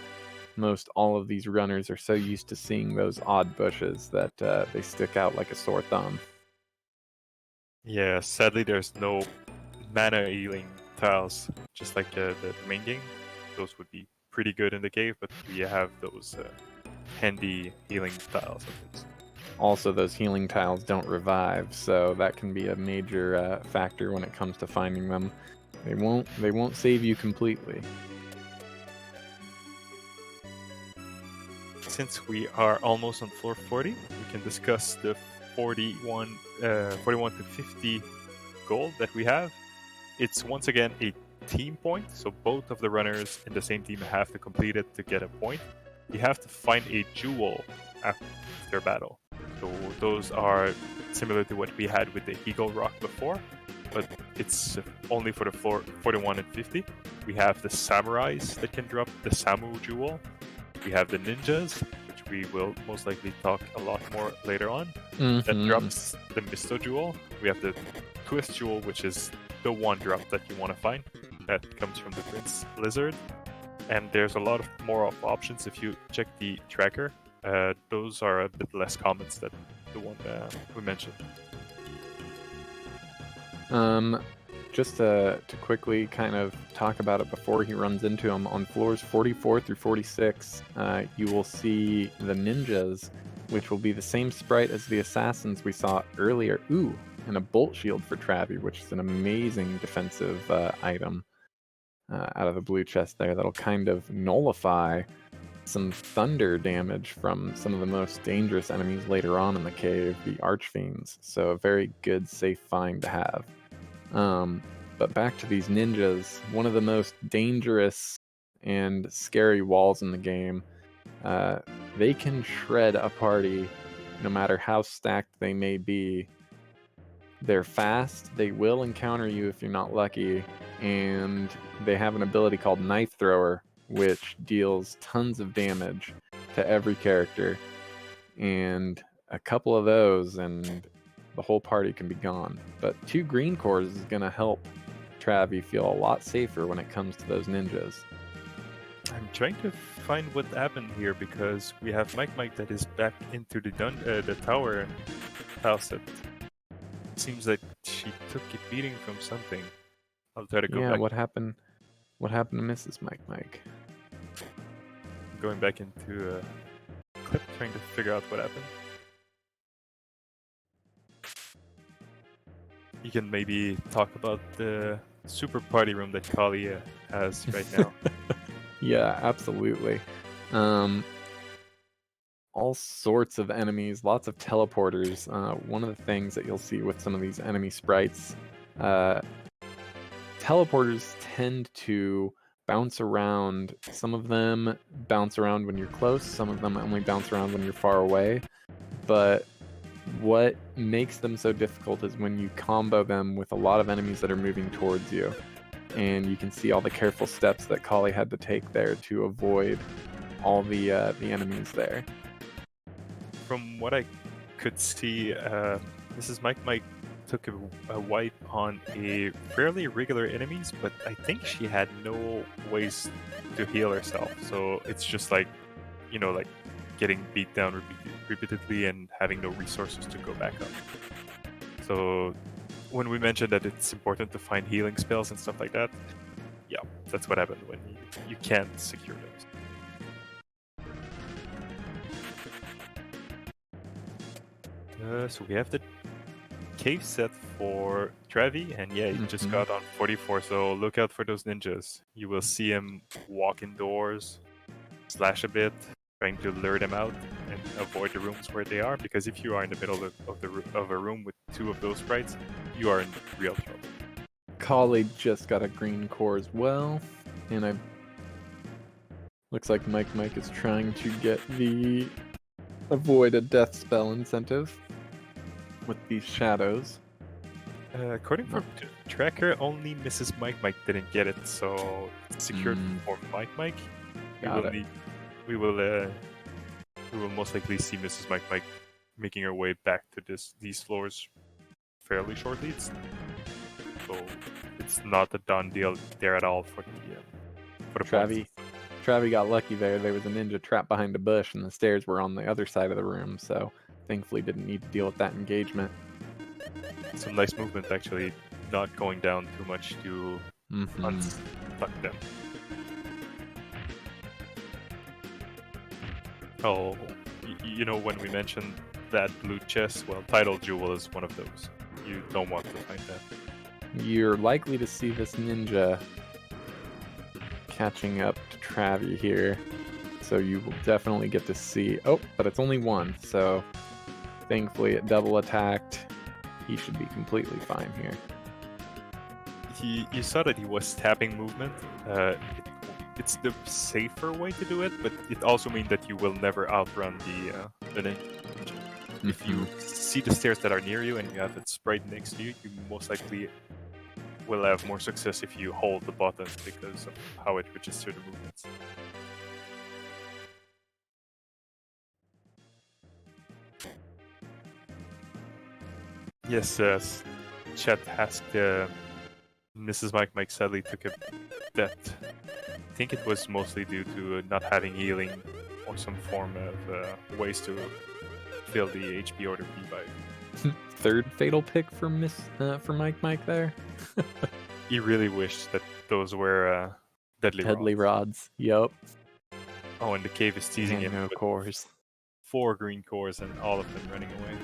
most all of these runners are so used to seeing those odd bushes that they stick out like a sore thumb. Yeah, sadly there's no mana healing tiles, just like the main game. Those would be pretty good in the cave, but we have those handy healing tiles. Also, those healing tiles don't revive, so that can be a major factor when it comes to finding them. They won't save you completely. Since we are almost on floor 40, we can discuss the 41 to 50 gold that we have. It's once again a team point, so both of the runners in the same team have to complete it to get a point. You have to find a jewel after battle. So those are similar to what we had with the Eagle Rock before, but it's only for the floor 41 and 50. We have the samurais that can drop the Samu jewel. We have the ninjas, which we will most likely talk a lot more later on. That drops the Misto jewel. We have the twist jewel, which is the one drop that you want to find. That comes from the Prince Lizard. And there's a lot of more options if you check the tracker. Those are a bit less common than the one we mentioned. Just to quickly kind of talk about it before he runs into him, on floors 44 through 46, you will see the ninjas, which will be the same sprite as the assassins we saw earlier. Ooh, and a bolt shield for Travi, which is an amazing defensive item out of the blue chest there that'll kind of nullify some thunder damage from some of the most dangerous enemies later on in the cave, the Archfiends. So a very good, safe find to have. But back to these ninjas, one of the most dangerous and scary walls in the game. They can shred a party no matter how stacked they may be. They're fast, they will encounter you if you're not lucky, and they have an ability called Knife Thrower, which deals tons of damage to every character. And a couple of those and the whole party can be gone. But 2 green cores is going to help Travi feel a lot safer when it comes to those ninjas. I'm trying to find what happened here because we have Mike that is back into the tower house. It seems like she took a beating from something. I'll try to go back. What happened to Mrs. Mike? Going back into a clip, trying to figure out what happened. You can maybe talk about the super party room that Kauliarys has right now. Yeah, absolutely. All sorts of enemies, lots of teleporters. One of the things that you'll see with some of these enemy sprites, teleporters tend to bounce around. Some of them bounce around when you're close, some of them only bounce around when you're far away. But what makes them so difficult is when you combo them with a lot of enemies that are moving towards you. And you can see all the careful steps that Kali had to take there to avoid all the enemies there. From what I could see, Mrs. Mike took a wipe on a fairly regular enemies, but I think she had no ways to heal herself. So it's just like, like getting beat down repeatedly and having no resources to go back up. So when we mentioned that it's important to find healing spells and stuff like that, yeah, that's what happened when you can't secure those. So we have the cave set for Travi, and yeah, he just got on 44, so look out for those ninjas. You will see him walk indoors, slash a bit, trying to lure them out and avoid the rooms where they are, because if you are in the middle of a room with two of those sprites, you are in real trouble. Kali just got a green core as well, and looks like Mike is trying to get the avoid a death spell incentive with these shadows. According to tracker, only Mrs. Mike didn't get it, so it's secured for Mike. We will most likely see Mrs. Mike making her way back to these floors fairly shortly. So it's not a done deal there at all for the Travi. Travi got lucky there. There was a ninja trapped behind a bush, and the stairs were on the other side of the room, so thankfully didn't need to deal with that engagement. Some nice movement, actually, not going down too much to unstuck them. Oh, you know, when we mentioned that blue chest, well, Title Jewel is one of those. You don't want to find that. You're likely to see this ninja catching up to Travi here, so you will definitely get to see. Oh, but it's only one, so thankfully it double attacked. He should be completely fine here. You saw that he was tapping movement. It's the safer way to do it, but it also means that you will never outrun the ninja. If you see the stairs that are near you and you have that sprite next to you, you most likely will have more success if you hold the button because of how it registers the movements. Yes, chat asked Mrs. Mike sadly took a death. I think it was mostly due to not having healing or some form of ways to fill the HP or the revive. Third fatal pick for Mike there. He really wished that those were deadly rods. Yup. Oh, and the cave is teasing him no with cores. 4 green cores and all of them running away.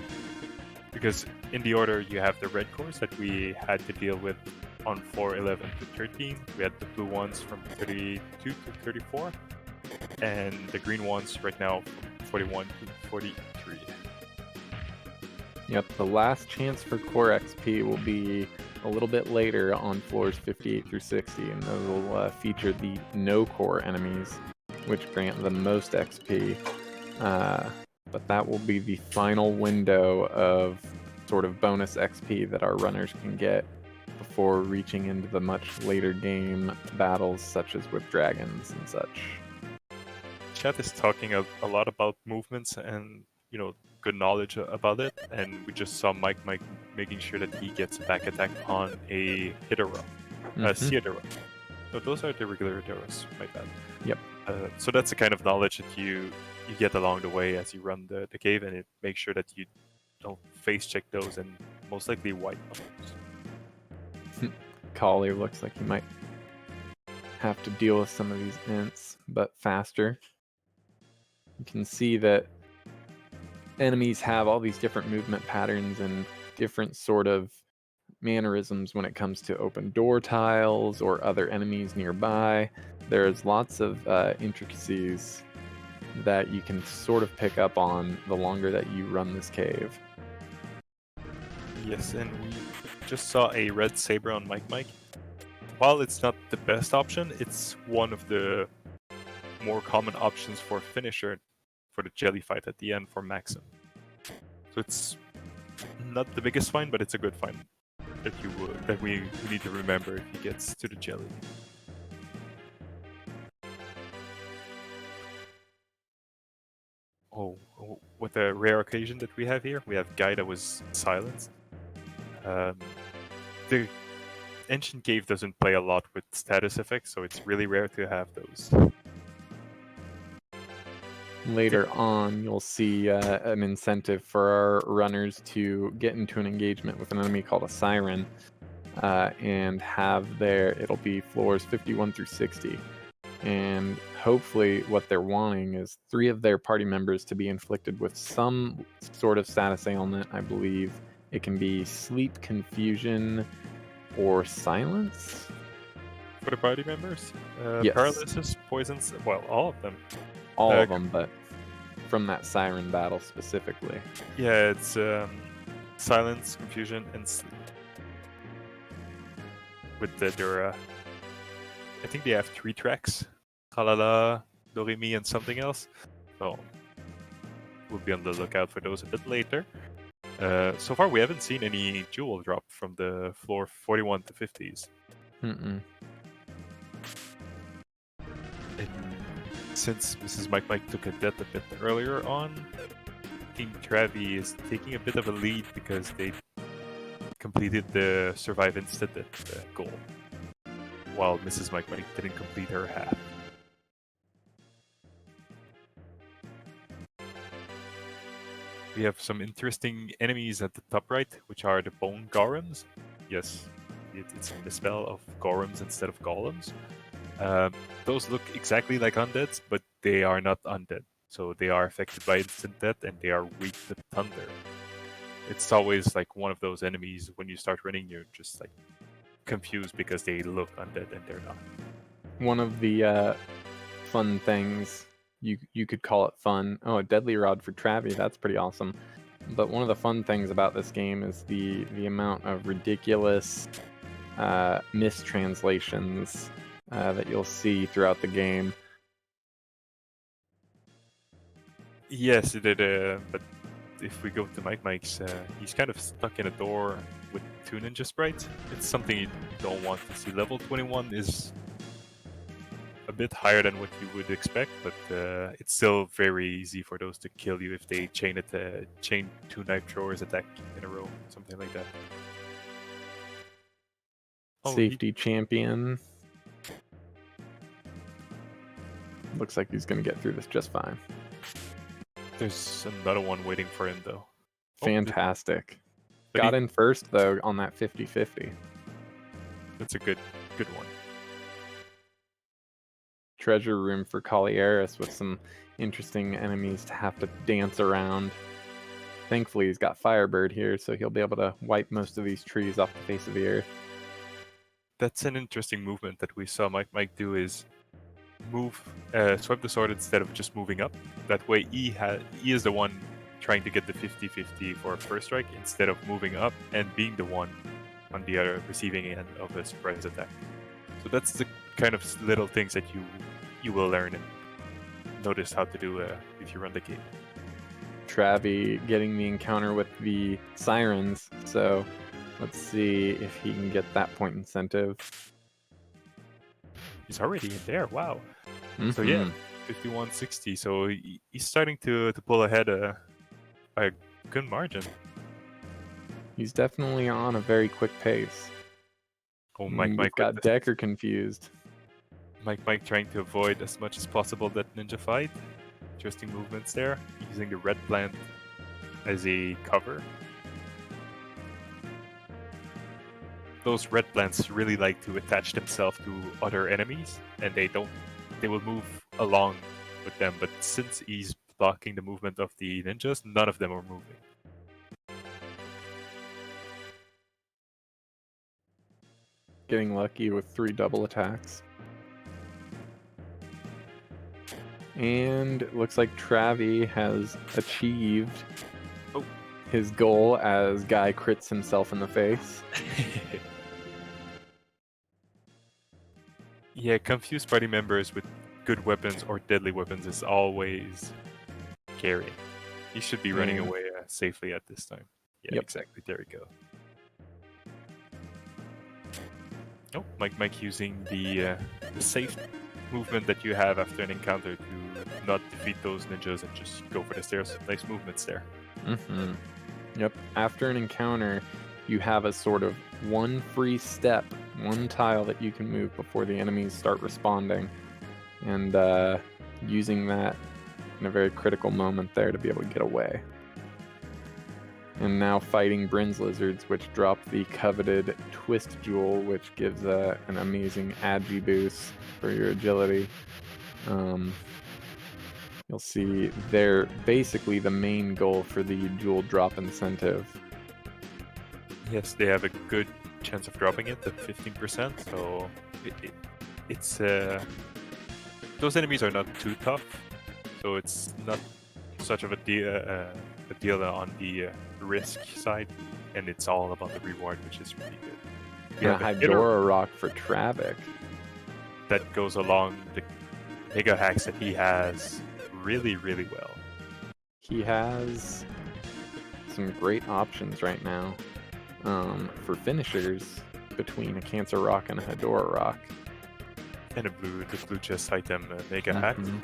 Because in the order you have the red cores that we had to deal with on floor 11 to 13. We had the blue ones from 32 to 34. And the green ones right now from 41 to 43. Yep, the last chance for core XP will be a little bit later on floors 58 through 60, and those will feature the no core enemies, which grant the most XP. But that will be the final window of sort of bonus XP that our runners can get before reaching into the much later game battles, such as with dragons and such. Chat is talking a lot about movements and, you know, good knowledge about it, and we just saw Mike making sure that he gets a back attack on a Hidera, Seedera. So those are the regular Hideras, my bad. Yep. So that's the kind of knowledge that you get along the way as you run the cave, and it makes sure that you don't face check those and most likely wipe those. Collier looks like he might have to deal with some of these ints, but faster. You can see that enemies have all these different movement patterns and different sort of mannerisms when it comes to open door tiles or other enemies nearby. There's lots of intricacies that you can sort of pick up on the longer that you run this cave. Yes, and we just saw a red saber on Mike. While it's not the best option, it's one of the more common options for finisher for the jelly fight at the end for Maxim. So it's not the biggest find, but it's a good find that we need to remember if he gets to the jelly. Oh, what a rare occasion that we have here. We have Guy that was silenced. The Ancient Cave doesn't play a lot with status effects, so it's really rare to have those. Later on, you'll see an incentive for our runners to get into an engagement with an enemy called a Siren, and it'll be floors 51 through 60. And hopefully what they're wanting is 3 of their party members to be inflicted with some sort of status ailment, I believe, It can be sleep, confusion, or silence. For the party members, Yes. paralysis, poisons, well, all of them. All of them, but from that siren battle specifically. Yeah, it's silence, confusion, and sleep. With their, I think they have 3 tracks: Halala, Doremi, and something else. So we'll be on the lookout for those a bit later. So far, we haven't seen any jewel drop from the floor 41 to 50s. Mm-mm. And since Mrs. Mike took a death a bit earlier on, I think Travi is taking a bit of a lead because they completed the survive instead goal, while Mrs. Mike didn't complete her half. We have some interesting enemies at the top right, which are the bone golems. Yes, it's a misspell of golems instead of golems. Those look exactly like undeads, but they are not undead. So they are affected by instant death and they are weak to thunder. It's always like one of those enemies when you start running, you're just like confused because they look undead and they're not. One of the fun things, you could call it fun. Oh, a deadly rod for Travi, that's pretty awesome. But one of the fun things about this game is the amount of ridiculous mistranslations that you'll see throughout the game. Yes, it did, but if we go to Mike's, he's kind of stuck in a door with 2 ninja sprites. It's something you don't want to see. Level 21 is a bit higher than what you would expect, but it's still very easy for those to kill you if they chain 2 knife throwers attack in a row, something like that. Safety champion. Looks like he's going to get through this just fine. There's another one waiting for him, though. Fantastic. But Got in first, though, on that 50-50. That's a good one. Treasure room for Kauliarys with some interesting enemies to have to dance around. Thankfully, he's got Firebird here, so he'll be able to wipe most of these trees off the face of the earth. That's an interesting movement that we saw Mike do, is swipe the sword instead of just moving up. That way he is the one trying to get the 50-50 for a first strike instead of moving up and being the one on the other receiving end of a surprise attack. So that's the kind of little things that you will learn and notice how to do if you run the game. Travi getting the encounter with the sirens, so let's see if he can get that point incentive. He's already in there, wow. Mm-hmm. So yeah, 51-60, so he's starting to pull ahead by a good margin. He's definitely on a very quick pace. Oh, Mike got Decker confused. Mike trying to avoid as much as possible that ninja fight. Interesting movements there, using the red plant as a cover. Those red plants really like to attach themselves to other enemies, and they will move along with them, but since he's blocking the movement of the ninjas, none of them are moving. Getting lucky with 3 double attacks. And it looks like Travi has achieved his goal as Guy crits himself in the face. Yeah, confused party members with good weapons or deadly weapons is always scary. He should be running away safely at this time. Yeah, Yep. Exactly. There we go. Oh, Mike using the safe movement that you have after an encounter to not defeat those ninjas and just go for the stairs. Nice movements there. Mm-hmm. Yep. After an encounter, you have a sort of one free step, one tile that you can move before the enemies start responding, and using that in a very critical moment there to be able to get away. And now fighting Bryn's lizards, which drop the coveted twist jewel, which gives an amazing agi boost for your agility. You'll see they're basically the main goal for the jewel drop incentive. Yes, they have a good chance of dropping it at 15%. So it's those enemies are not too tough. So it's not such of a deal on the risk side, and it's all about the reward, which is really good. We Yeah, have a hitter Hydora Rock for Travik. that goes along the mega hacks that he has really, really well. He has some great options right now for finishers between a Cancer Rock and a Hydora Rock. And the blue chest item mega hack. Mhm.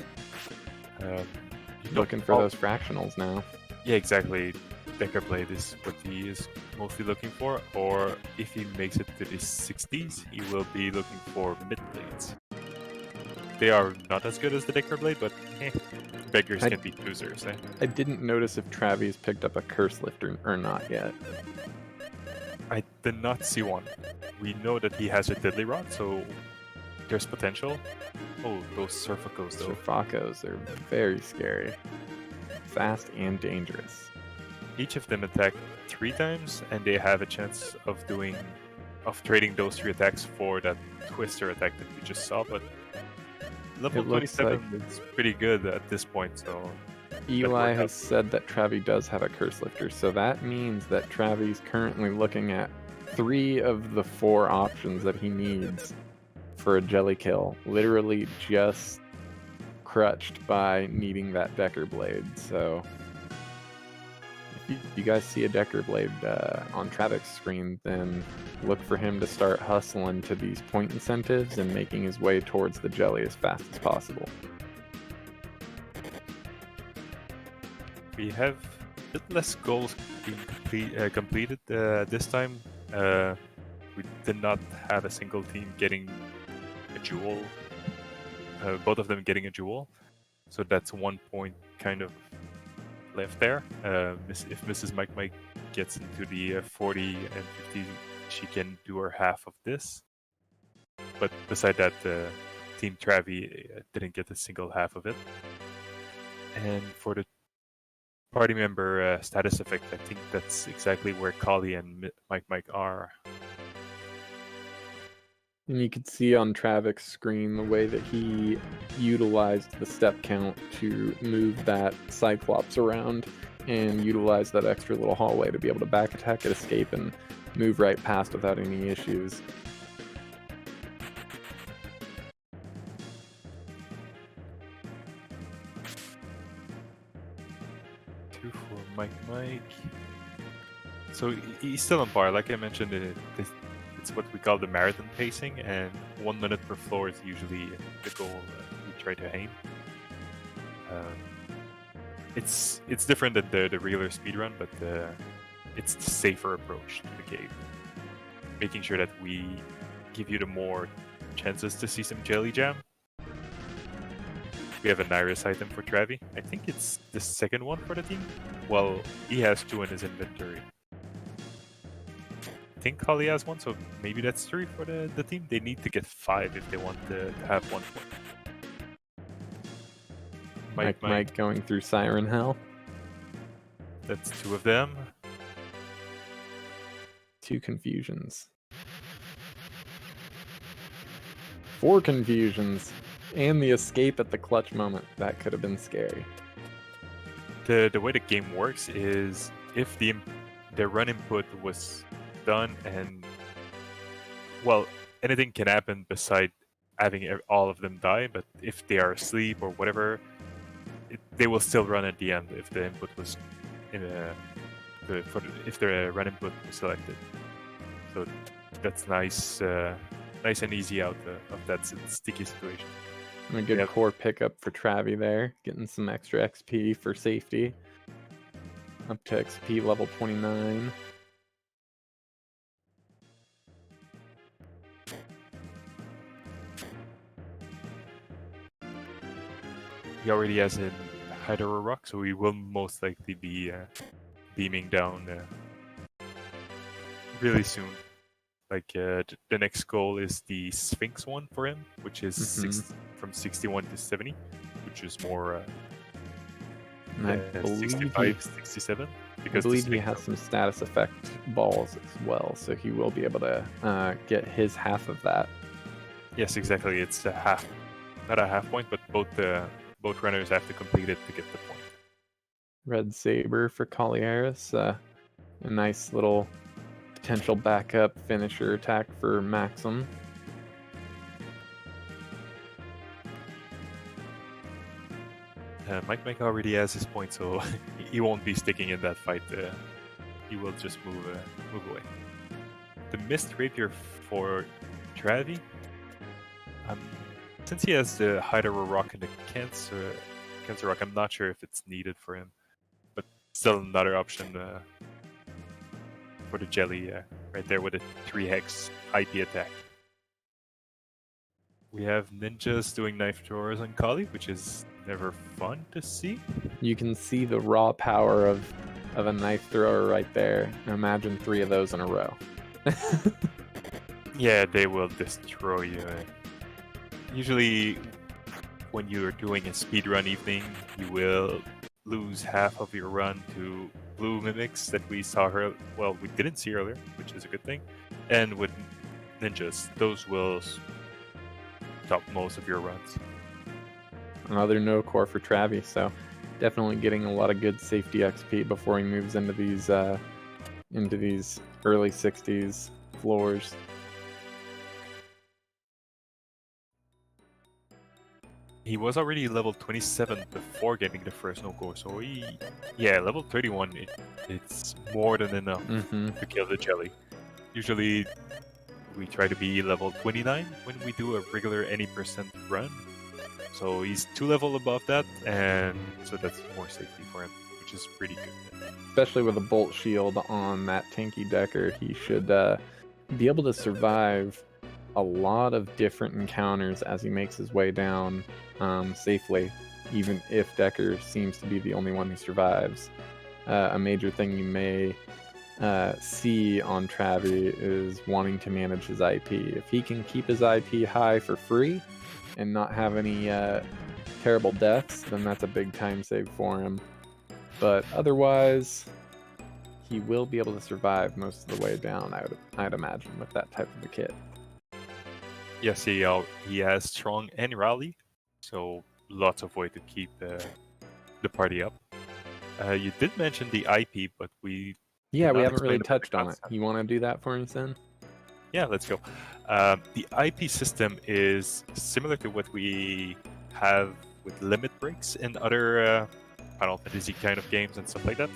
You Looking for those fractionals now. Yeah, exactly. Decker Blade is what he is mostly looking for, or if he makes it to the 60s, he will be looking for mid blades. They are not as good as the Decker Blade, but beggars can be choosers. I didn't notice if Travis picked up a Curse Lifter or not yet. I did not see one. We know that he has a Deadly Rod, so there's potential. Oh, those Surfacos though. Surfacos, they're very scary. Fast and dangerous. Each of them attack 3 times, and they have a chance of trading those 3 attacks for that Twister attack that we just saw. But level 27 is pretty good at this point. So Eli has said that Travi does have a Curse Lifter, so that means that Travi's currently looking at 3 of the 4 options that he needs for a jelly kill. Literally just crutched by needing that Decker Blade. So if you guys see a Decker Blade on Travik's screen, then look for him to start hustling to these point incentives and making his way towards the jelly as fast as possible. we have a bit less goals being completed this time. We did not have a single team getting a jewel. Both of them getting a jewel. So that's 1 point kind of left there. If Mrs. Mike gets into the 40 and 50, she can do her half of this. But beside that, Team Travi didn't get a single half of it. And for the party member status effect, I think that's exactly where Kali and Mike are. And you could see on Travik's screen the way that he utilized the step count to move that Cyclops around and utilize that extra little hallway to be able to back attack it, escape, and move right past without any issues. Two for Mike. So he's still on par. Like I mentioned, it's what we call the marathon pacing, and 1 minute per floor is usually the goal we try to aim. It's different than the regular speedrun, but it's the safer approach to the game. Making sure that we give you the more chances to see some jelly jam. We have a Nyrus item for Travi. I think it's the second one for the team. Well, he has 2 in his inventory. I think Kali has 1, so maybe that's 3 for the team. They need to get 5 if they want to have 1 point. Mike going through Siren Hell. That's 2 of them. 2 confusions. 4 confusions. And the escape at the clutch moment. That could have been scary. The way the game works is if the run input was done, and well, anything can happen beside having all of them die, but if they are asleep or whatever, they will still run at the end if the input was if the run input was selected. So that's nice and easy out of that sticky situation. And a good core pickup for Travi there, getting some extra XP for safety. Up to XP level 29. He already has a Hydra Rock, so he will most likely be beaming down really soon. Like the next goal is the Sphinx one for him, which is from 61 to 70, which is more And I believe 65, 67. I Because believe this he thing- has some status effect balls as well, so he will be able to get his half of that. Yes, exactly. It's a half, not a half point, but both runners have to complete it to get the point. Red Saber for Kauliarys. A nice little potential backup finisher attack for Maxim. Mike already has his point, so he won't be sticking in that fight. He will just move away. The Mist Rapier for Travi. Since he has the Hydro Rock and the Cancer Rock, I'm not sure if it's needed for him. But still another option for the Jelly right there with a 3-hex IP attack. We have ninjas doing knife throwers on Kali, which is never fun to see. You can see the raw power of a knife thrower right there. Imagine 3 of those in a row. Yeah, they will destroy you. Usually, when you're doing a speedrun evening, you will lose half of your run to blue mimics that we saw her. Well, we didn't see earlier, which is a good thing. And with ninjas, those will stop most of your runs. Another no core for Travi, so definitely getting a lot of good safety XP before he moves into these early 60s floors. He was already level 27 before getting the first no core, so level 31. It's more than enough to kill the Jelly. Usually, we try to be level 29 when we do a regular any percent run. So he's 2 level above that, and so that's more safety for him, which is pretty good. Especially with a bolt shield on that tanky Decker, he should be able to survive a lot of different encounters as he makes his way down safely, even if Decker seems to be the only one who survives. A major thing you may see on Travi is wanting to manage his IP. If he can keep his IP high for free and not have any terrible deaths, then that's a big time save for him. But otherwise, he will be able to survive most of the way down, I'd imagine, with that type of a kit. Yes, he has strong and rally, so lots of way to keep the party up. You did mention the IP, but we we not haven't really explain about the touched on it. concept. You want to do that for me, Sin? Yeah, let's go. The IP system is similar to what we have with limit breaks in other Final Fantasy kind of games and stuff like that.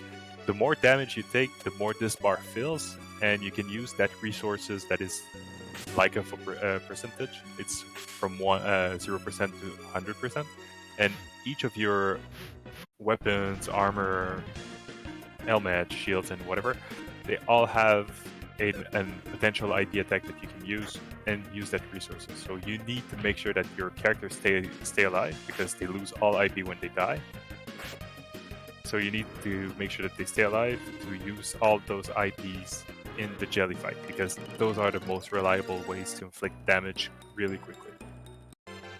The more damage you take, the more this bar fills, and you can use that resources that is like a percentage. It's from 0% to 100%, and each of your weapons, armor, helmet, shields, and whatever, they all have a potential IP attack that you can use and use that resources. So you need to make sure that your characters stay alive, because they lose all IP when they die. So you need to make sure that they stay alive to use all those IPs in the jelly fight, because those are the most reliable ways to inflict damage really quickly.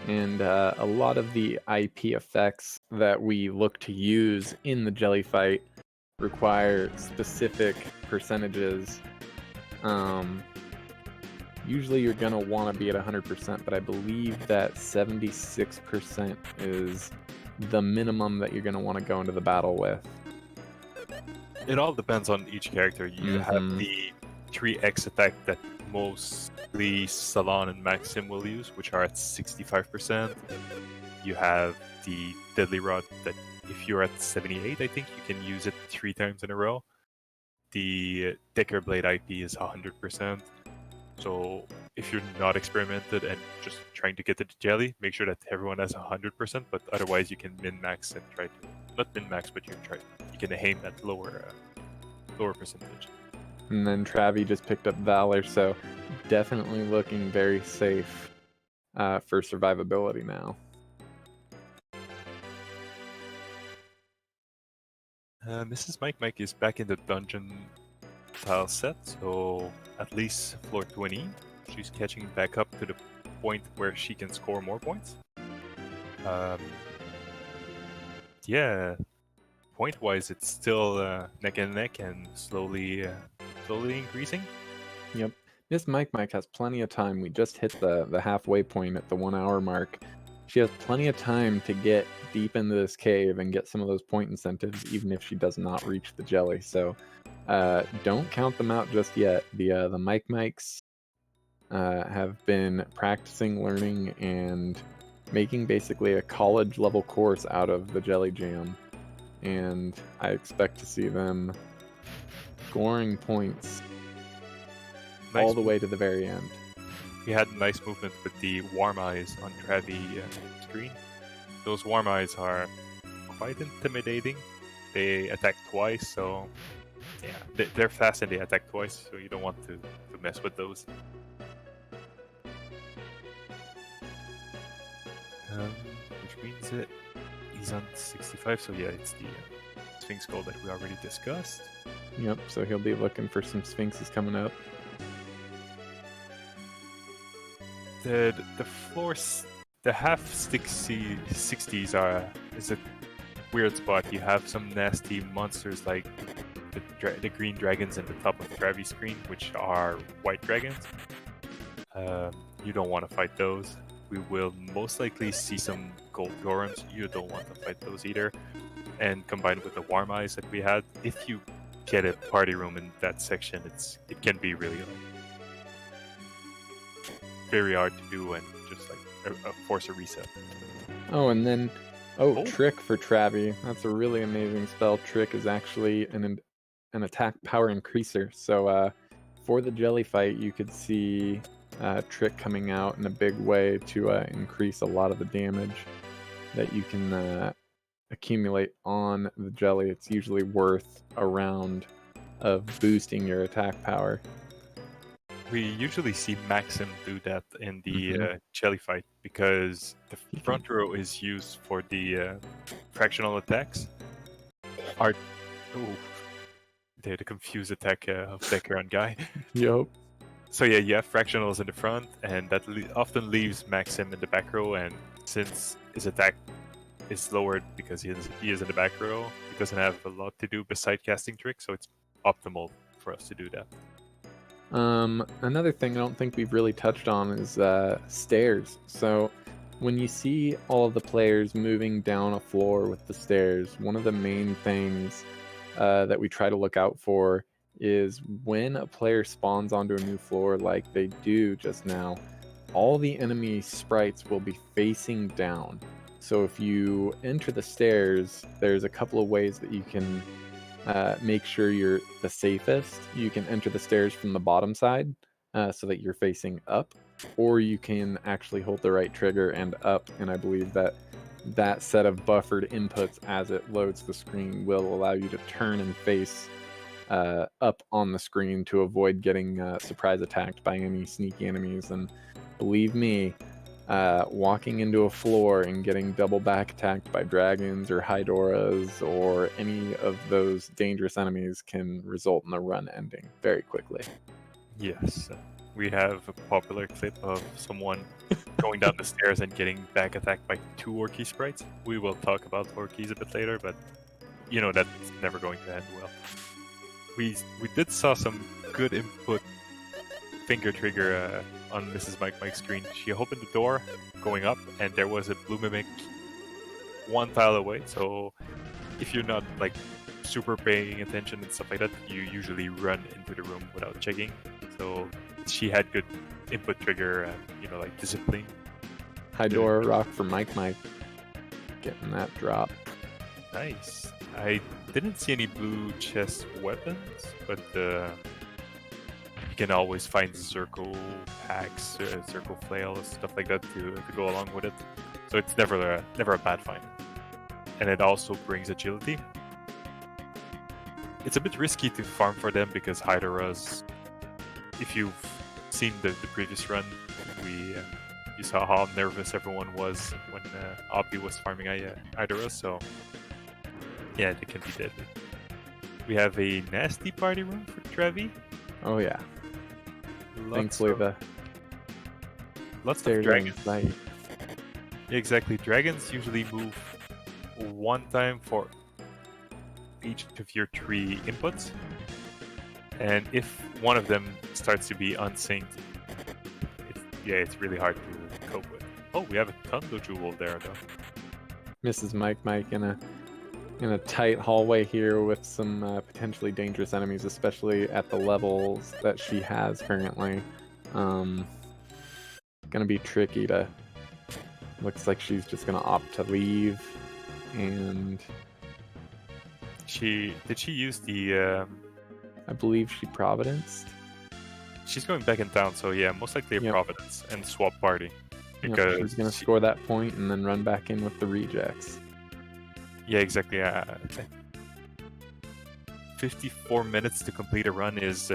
And a lot of the IP effects that we look to use in the jelly fight require specific percentages. Usually you're going to want to be at 100%, but I believe that 76% is the minimum that you're going to want to go into the battle with. It all depends on each character. You have the 3x attack that mostly Salon and Maxim will use, which are at 65%. You have the Deadly Rod that if you're at 78, I think you can use it 3 times in a row. The Decker Blade IP is 100%. So if you're not experimented and just trying to get to the jelly, make sure that everyone has 100%, but otherwise you can min-max and try to, not min-max, but you can aim at lower percentage. And then Travi just picked up Valor, so definitely looking very safe for survivability now. Mrs. Mike is back in the dungeon tile set, so at least floor 20. She's catching back up to the point where she can score more points. Yeah, point-wise, it's still neck and neck and slowly increasing. Yep. Miss Mike has plenty of time. We just hit the halfway point at the 1 hour mark. She has plenty of time to get deep into this cave and get some of those point incentives, even if she does not reach the jelly. So don't count them out just yet. The Mikes have been practicing, learning, and making basically a college level course out of the Jelly Jam. And I expect to see them scoring points all the way to the very end. We had nice movement with the warm eyes on Travi screen. Those warm eyes are quite intimidating. They attack twice, so yeah, they're fast and they attack twice, so you don't want to mess with those. Which means he's on 65, so yeah, it's the Sphinx goal that we already discussed. Yep, so he'll be looking for some Sphinxes coming up. The floors, the half 60s is a weird spot. You have some nasty monsters like the green dragons in the top of Travi's screen, which are white dragons. You don't want to fight those. We will most likely see some gold gorems. You don't want to fight those either. And combined with the warm eyes that we had, if you get a party room in that section, it can be really very hard to do and just like force a reset. Oh, and then Trick for Travi. That's a really amazing spell. Trick is actually an attack power increaser. So for the jelly fight, you could see Trick coming out in a big way to increase a lot of the damage that you can accumulate on the jelly. It's usually worth a round of boosting your attack power. We usually see Maxim do that in the jelly fight because the front row is used for the fractional attacks. The confused attack of Decker on Guy. Yup. So yeah, you have fractionals in the front, and that often leaves Maxim in the back row. And since his attack is lowered because he is in the back row, he doesn't have a lot to do beside casting Trick, so it's optimal for us to do that. Another thing I don't think we've really touched on is stairs. So when you see all of the players moving down a floor with the stairs, one of the main things that we try to look out for is when a player spawns onto a new floor like they do just now, all the enemy sprites will be facing down. So if you enter the stairs, there's a couple of ways that you can make sure you're the safest. You can enter the stairs from the bottom side so that you're facing up, or you can actually hold the right trigger and up, and I believe that set of buffered inputs as it loads the screen will allow you to turn and face up on the screen to avoid getting surprise attacked by any sneaky enemies. And believe me, walking into a floor and getting double back attacked by dragons or Hydoras or any of those dangerous enemies can result in the run ending very quickly. Yes, we have a popular clip of someone going down the stairs and getting back attacked by 2 Orky sprites. We will talk about Orkies a bit later, but you know that's never going to end well. We did saw some good input finger trigger on Mrs. Mike's screen. She opened the door going up, and there was a blue mimic 1 tile away. So if you're not like super paying attention and stuff like that, you usually run into the room without checking. So she had good input trigger and like discipline. Hydora rock for Mike getting that drop. Nice. I didn't see any blue chest weapons, but you can always find circle hacks, circle flail, stuff like that to go along with it. So it's never a bad find. And it also brings agility. It's a bit risky to farm for them because Hydoras, if you've seen the previous run, you saw how nervous everyone was when Oppie was farming Hydoras, so yeah, they can be deadly. We have a nasty party room for Travi. Oh yeah. Lots of dragons. Right. Yeah, exactly. Dragons usually move 1 time for each of your 3 inputs. And if one of them starts to be unsynced, it's really hard to cope with. Oh, we have a Tundo Jewel there, though. Mrs. Mike in a tight hallway here with some potentially dangerous enemies, especially at the levels that she has currently. Gonna be tricky to. Looks like she's just gonna opt to leave, and did she use the? I believe she Providenced. She's going back in town, so yeah, most likely a Yep. Providence and swap party. Yep, Because she's gonna score that point and then run back in with the rejects. Yeah, exactly. 54 minutes to complete a run is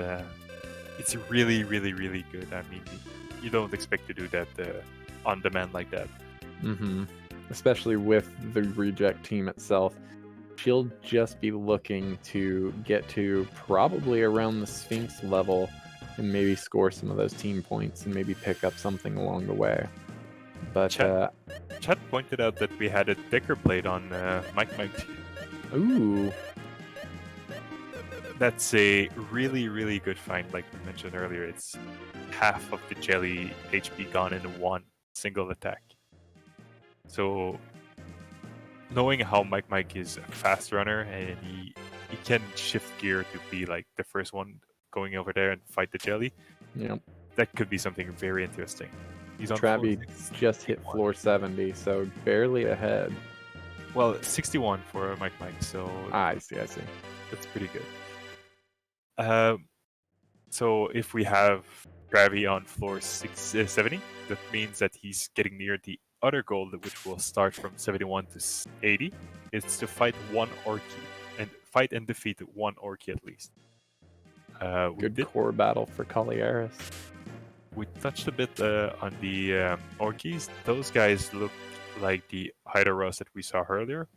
it's really, really, really good. I mean, you don't expect to do that on demand like that. Mm-hmm. Especially with the reject team itself. She'll just be looking to get to probably around the Sphinx level and maybe score some of those team points and maybe pick up something along the way. But Chad pointed out that we had a Decker blade on Mike. Ooh, That's a really, really good find. Like we mentioned earlier, it's half of the jelly HP gone in one single attack. So knowing how Mike is a fast runner and he can shift gear to be like the first one going over there and fight the jelly, yep. that could be something very interesting. He's on Travi floor 6, just hit 61. floor 70, so barely ahead. Well, 61 for Mike, so I see. that's pretty good. So if we have Travi on floor 70, that means that he's getting near the other goal, which will start from 71 to 80. It's to fight one Orky and fight and defeat one Orky at least. Good core battle for Kauliarys. We touched a bit on the Orkies. Those guys look like the Hydaros that we saw earlier,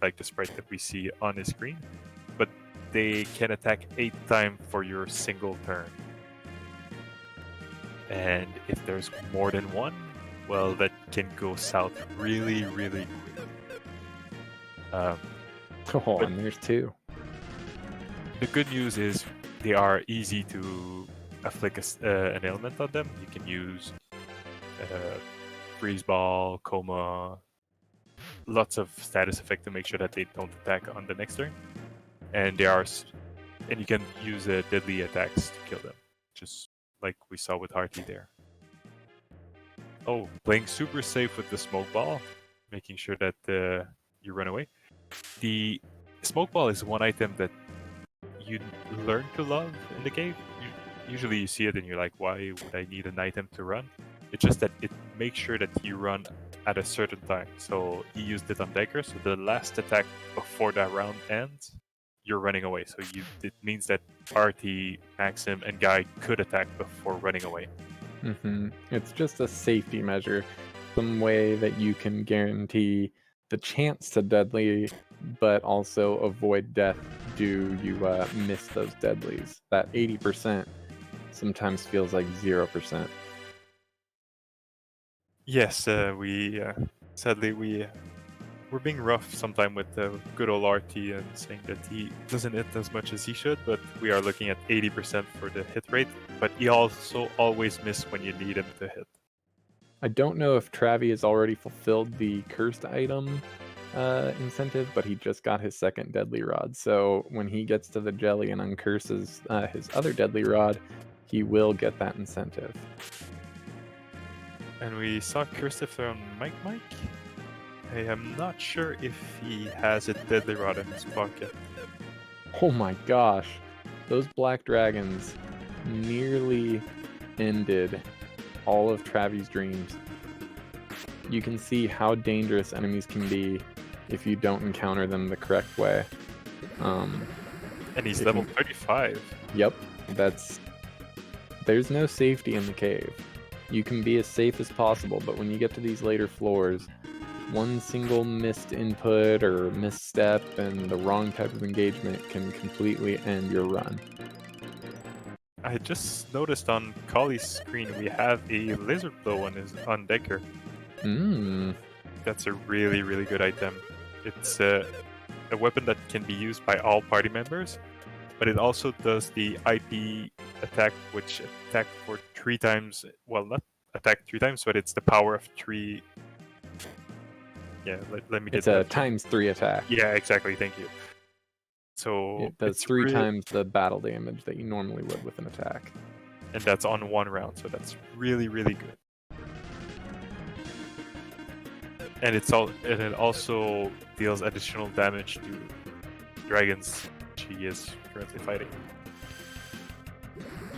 like the sprite that we see on the screen, but they can attack 8 times for your single turn. And if there's more than one, well, that can go south really, really quick. And there's 2. The good news is they are easy to afflict an ailment on them. You can use freeze ball, coma, lots of status effect to make sure that they don't attack on the next turn. And you can use deadly attacks to kill them, just like we saw with Harty there. Oh, playing super safe with the smoke ball, making sure that you run away. The smoke ball is one item that you learn to love in the cave. Usually you see it and you're like, why would I need an item to run? It's just that it makes sure that you run at a certain time. So he used it on Decker, so the last attack before that round ends, you're running away. So it means that RT, Maxim, and Guy could attack before running away. Mm-hmm. It's just a safety measure, some way that you can guarantee the chance to deadly, but also avoid death do you miss those deadlies. That 80% sometimes feels like 0%. Yes, sadly we're being rough sometime with good old RT and saying that he doesn't hit as much as he should, but we are looking at 80% for the hit rate, but he also always misses when you need him to hit. I don't know if Travi has already fulfilled the cursed item incentive, but he just got his second deadly rod. So when he gets to the jelly and uncurses his other deadly rod, he will get that incentive. And we saw Cursive on Mike. I am not sure if he has a deadly rod in his pocket. Oh my gosh, those black dragons nearly ended all of Travi's dreams. You can see how dangerous enemies can be if you don't encounter them the correct way. And he's level 35. Yep, there's no safety in the cave. You can be as safe as possible, but when you get to these later floors, one single missed input or misstep and the wrong type of engagement can completely end your run. I just noticed on Kali's screen we have a lizard blow on Decker. That's a really, really good item. It's a a weapon that can be used by all party members, but it also does the IP attack, which attack for 3 times. Well, not attack 3 times, but it's the power of 3. Yeah, let me get It's that. a ×3 attack. Yeah, exactly. Thank you. So It does it's 3 times the battle damage that you normally would with an attack. and that's on 1 round, so that's really, really good. And it also deals additional damage to dragons she is currently fighting.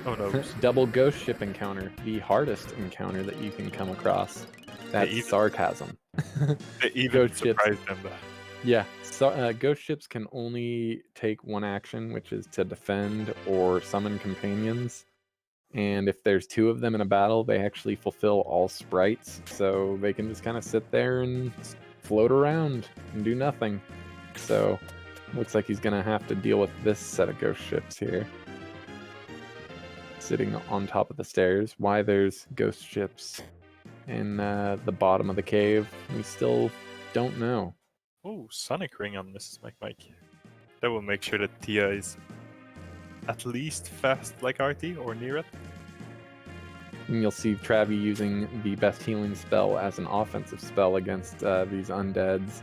Oh no! Double ghost ship encounter, the hardest encounter that you can come across. That's sarcasm. They even Ghost ships. surprised them. Yeah, so ghost ships can only take 1 action, which is to defend or summon companions. And if there's 2 of them in a battle, they actually fulfill all sprites, so they can just kind of sit there and float around and do nothing. So, looks like he's gonna have to deal with this set of ghost ships here. Sitting on top of the stairs. Why there's ghost ships in the bottom of the cave, we still don't know. Oh, Sonic Ring on Mrs. Mike. That will make sure that Tia is at least fast like RT or near it. And you'll see Travi using the best healing spell as an offensive spell against these undeads.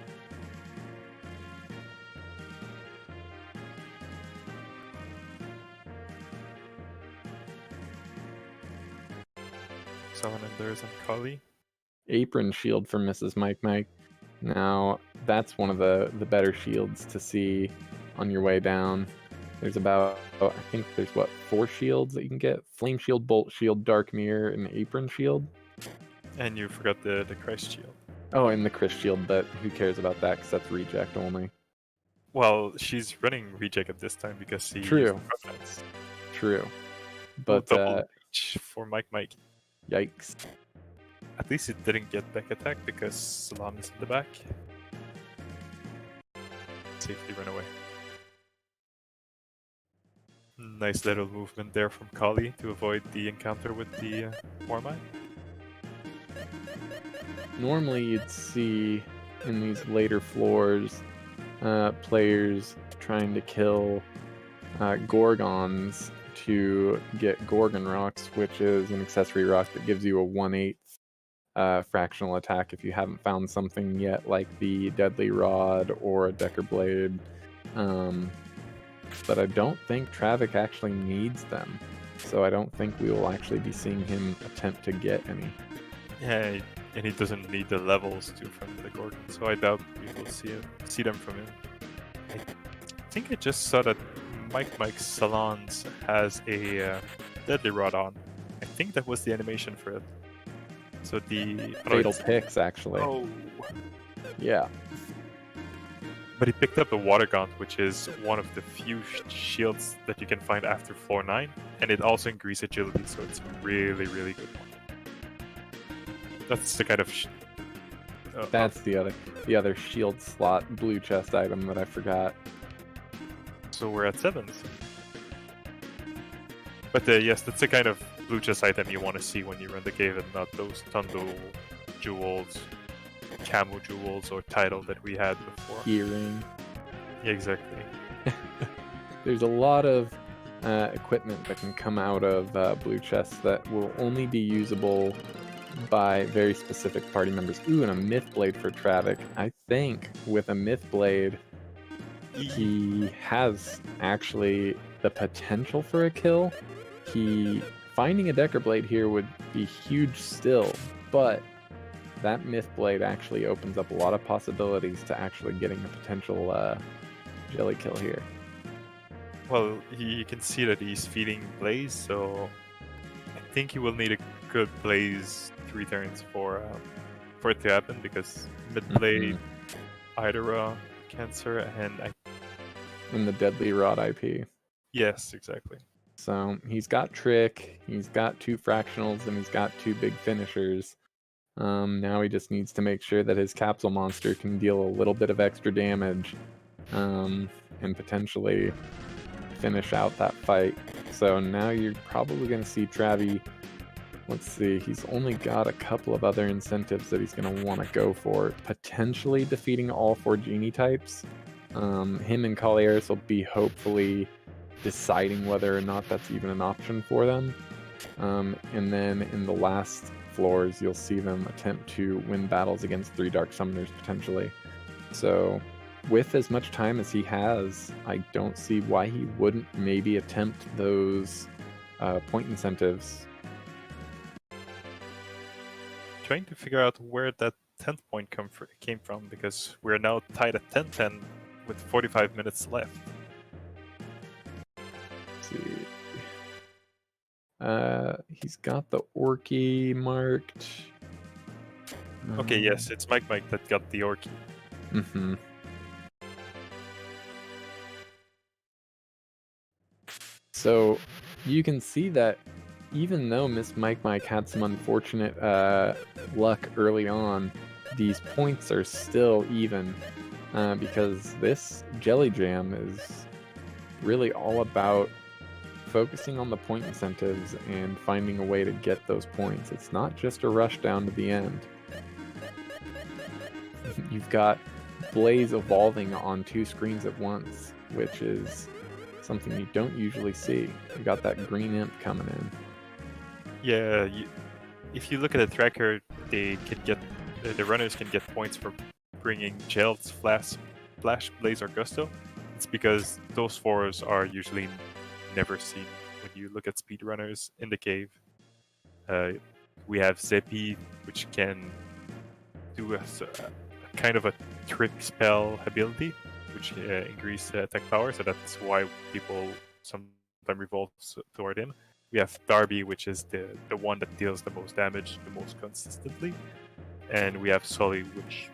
Someone in there is on Kali. Apron shield for Mrs. Mike. Now, that's one of the better shields to see on your way down. There's about, I think there's 4 shields that you can get? Flame shield, bolt shield, dark mirror, and apron shield. And you forgot the Christ shield. Oh, and the Chris shield, but who cares about that because that's reject only. Well, she's running reject at this time because she True. used Providence. True. But, double reach for Mike. yikes. At least it didn't get back attack because Salam is in the back. Safely run away. Nice little movement there from Kali to avoid the encounter with the Mormai. Normally you'd see in these later floors players trying to kill Gorgons to get Gorgon Rocks, which is an accessory rock that gives you a 1/8 fractional attack if you haven't found something yet, like the Deadly Rod or a Decker Blade. But I don't think Travik actually needs them, so I don't think we will actually be seeing him attempt to get any. Yeah, and he doesn't need the levels to from the Gorgon, so I doubt we will see them from him. I think I just saw that Mike's Salons has a Deadly Rod on. I think that was the animation for it. So the Fatal Picks, actually. Oh, Yeah. but he picked up a Water Gaunt, which is one of the few shields that you can find after floor 9, and it also increases agility, so it's a really, really good one. That's the kind of That's the other shield slot blue chest item that I forgot. So we're at 7s. But yes, that's the kind of blue chest item you want to see when you run the cave, and not those Tundo jewels, camo jewels, or title that we had before. Earring. Yeah, exactly. There's a lot of equipment that can come out of blue chests that will only be usable by very specific party members. Ooh, and a Myth Blade for Travik. I think with a Myth Blade, he has actually the potential for a kill. Finding a Decker Blade here would be huge still, but that Myth Blade actually opens up a lot of possibilities to actually getting a potential jelly kill here. Well, you can see that he's feeding Blaze, so I think he will need a good Blaze 3 turns for it to happen, because Mid-Blade, Hydra, Cancer, and the Deadly Rod IP. Yes, exactly. So he's got Trick, he's got 2 fractionals, and he's got 2 big finishers. Now he just needs to make sure that his capsule monster can deal a little bit of extra damage, and potentially finish out that fight. So now you're probably going to see Travi. Let's see, he's only got a couple of other incentives that he's going to want to go for. Potentially defeating all 4 genie types, Him and Kauliarys will be hopefully deciding whether or not that's even an option for them. And then in the last floors, you'll see them attempt to win battles against 3 Dark Summoners potentially. So with as much time as he has, I don't see why he wouldn't maybe attempt those point incentives. Trying to figure out where that 10th point came from, because we're now tied at 10-10 with 45 minutes left. Let's see. He's got the Orky marked. Okay, yes, it's Mike that got the Orky. Mm-hmm. So you can see that even though Miss Mike had some unfortunate luck early on, these points are still even because this Jelly Jam is really all about focusing on the point incentives and finding a way to get those points. It's not just a rush down to the end. You've got Blaze evolving on 2 screens at once, which is something you don't usually see. You got that green imp coming in. Yeah, if you look at the tracker, they can get the runners can get points for bringing Gels, Flash, Blaze, or Gusto. It's because those 4s are usually never seen when you look at speedrunners in the cave. We have Zepi, which can do a kind of a trick spell ability, which increases attack power, so that's why people sometimes revolve toward him. We have Darby, which is the one that deals the most damage the most consistently. And we have Sully, which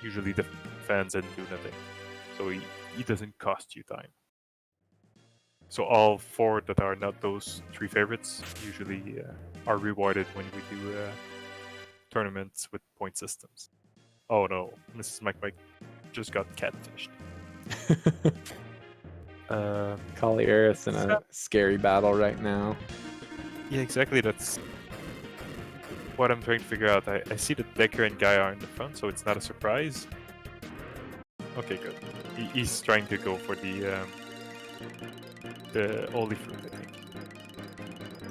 usually defends and do nothing. So he doesn't cost you time. So all 4 that are not those 3 favorites usually are rewarded when we do tournaments with point systems. Oh no, Mrs. Mike just got catfished. Kauliarys in a scary battle right now. Yeah, exactly. That's what I'm trying to figure out. I see that Decker and Guy are in the front, so it's not a surprise. Okay, good. He's trying to go for the Holy Fruit, I think.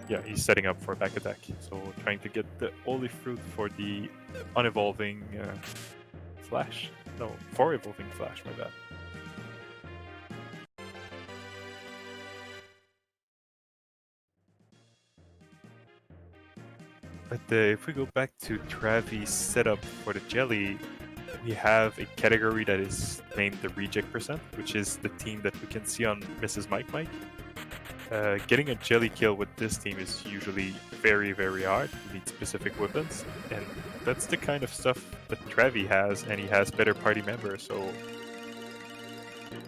Yeah, he's setting up for a back attack. So trying to get the Holy Fruit for the unevolving Flash. No, for evolving Flash, my bad. But if we go back to Travi's setup for the Jelly, we have a category that is named the Reject Percent, which is the team that we can see on Mrs. Mike. Getting a Jelly kill with this team is usually very, very hard. You need specific weapons, and that's the kind of stuff that Travi has, and he has better party members, so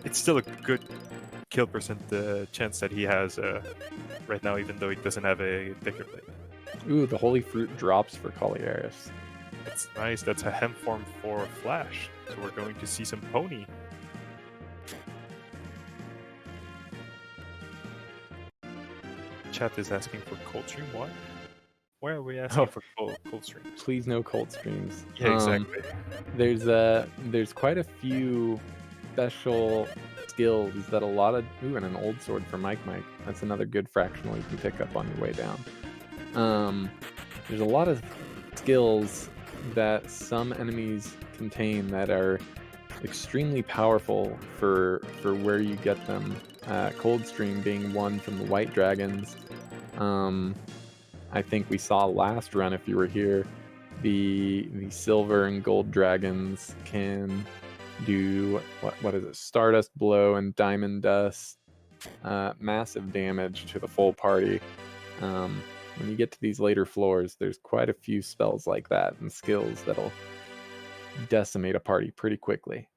it's still a good kill percent chance that he has right now, even though he doesn't have a Decker Blade. Ooh, the Holy Fruit drops for Kauliarys. That's nice. That's a hem form for Flash. So we're going to see some Pony. Chat is asking for Coldstream. What? Why are we asking for Coldstream? Please no cold streams. Yeah, exactly. There's quite a few special skills that a lot of and an old sword for Mike. That's another good fractional you can pick up on your way down. There's a lot of skills that some enemies contain that are extremely powerful for where you get them. Coldstream being one from the White Dragons. I think we saw last run, if you were here, the Silver and Gold Dragons can do what is it? Stardust Blow and Diamond Dust, massive damage to the full party. When you get to these later floors, there's quite a few spells like that and skills that'll decimate a party pretty quickly.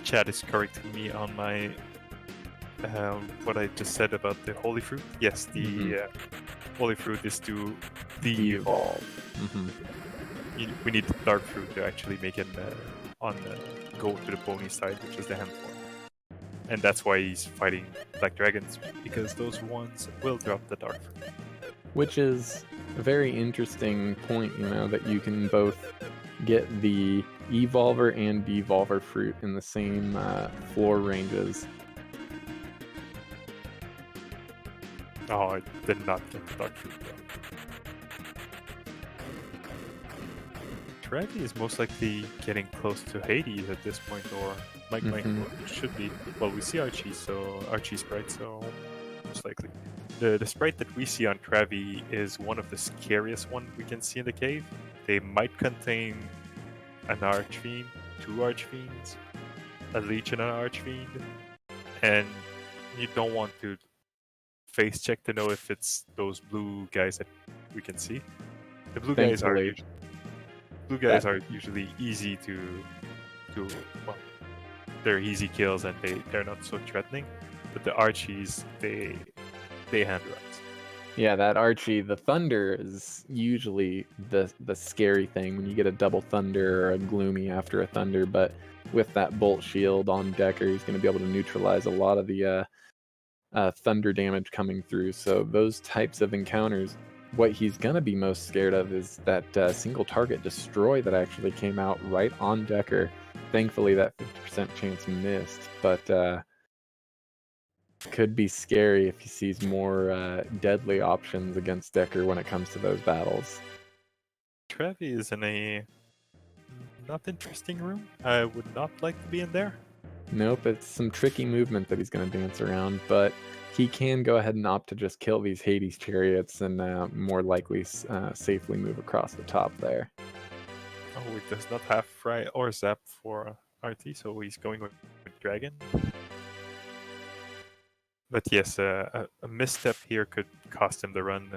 Chat is correcting me on my what I just said about the Holy Fruit. Yes, the Holy Fruit is to de-evolve. We need the Dark Fruit to actually make him go to the pony side, which is the hem form. And that's why he's fighting Black Dragons, because those ones will drop the Dark Fruit. Which is a very interesting point, that you can both get the evolver and devolver fruit in the same floor ranges. Oh, I did not get the dark fruit though. Travi is most likely getting close to Hades at this point, or Mike should be. Well, we see Archie sprite, so most likely. The sprite that we see on Travi is one of the scariest one we can see in the cave. They might contain an Archfiend, 2 Archfiends, a Leech and an Archfiend, and you don't want to face check to know if it's those blue guys that we can see. The blue guys are usually easy to well, they're easy kills and they're not so threatening. But the Archies, they hand runs. Yeah, that Archie, the Thunder is usually the scary thing when you get a double Thunder or a Gloomy after a Thunder, but with that Bolt Shield on Decker, he's going to be able to neutralize a lot of the Thunder damage coming through. So those types of encounters, what he's going to be most scared of is that single target destroy that actually came out right on Decker. Thankfully, that 50% chance missed, but could be scary if he sees more deadly options against Decker when it comes to those battles. Travi is in a not interesting room. I would not like to be in there. Nope, it's some tricky movement that he's going to dance around, but he can go ahead and opt to just kill these Hades chariots and more likely safely move across the top there. Oh, it does not have Fry or Zap for RT, so he's going with Dragon. But yes, a misstep here could cost him the run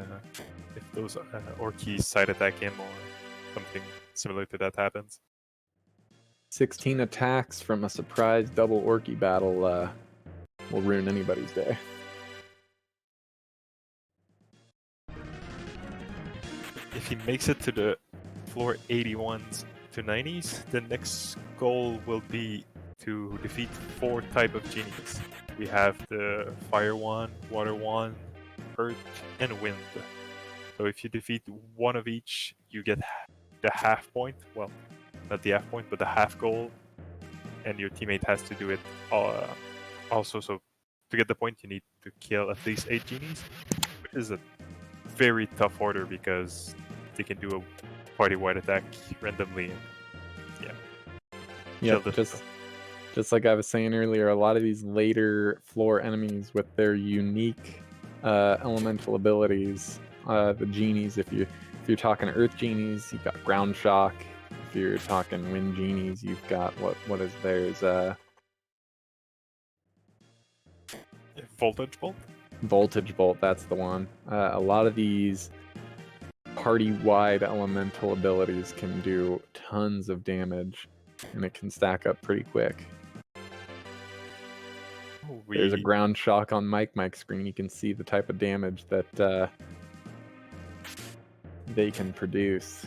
if those Orkies side attack him or something similar to that happens. 16 attacks from a surprise double Orky battle will ruin anybody's day. If he makes it to the floor 81s to 90s, the next goal will be to defeat 4 type of genies. We have the Fire one, Water one, Earth, and Wind. So if you defeat one of each, you get the half point. Well, not the half point, but the half goal. And your teammate has to do it also. So to get the point, you need to kill at least 8 genies, which is a very tough order because they can do a party-wide attack randomly. And, yeah, just like I was saying earlier, a lot of these later floor enemies with their unique elemental abilities, the genies, if you're talking Earth genies, you've got Ground Shock. If you're talking Wind genies, you've got what is theirs? Voltage Bolt? Voltage Bolt, that's the one. A lot of these party-wide elemental abilities can do tons of damage, and it can stack up pretty quick. There's a Ground Shock on Mike's screen. You can see the type of damage that they can produce.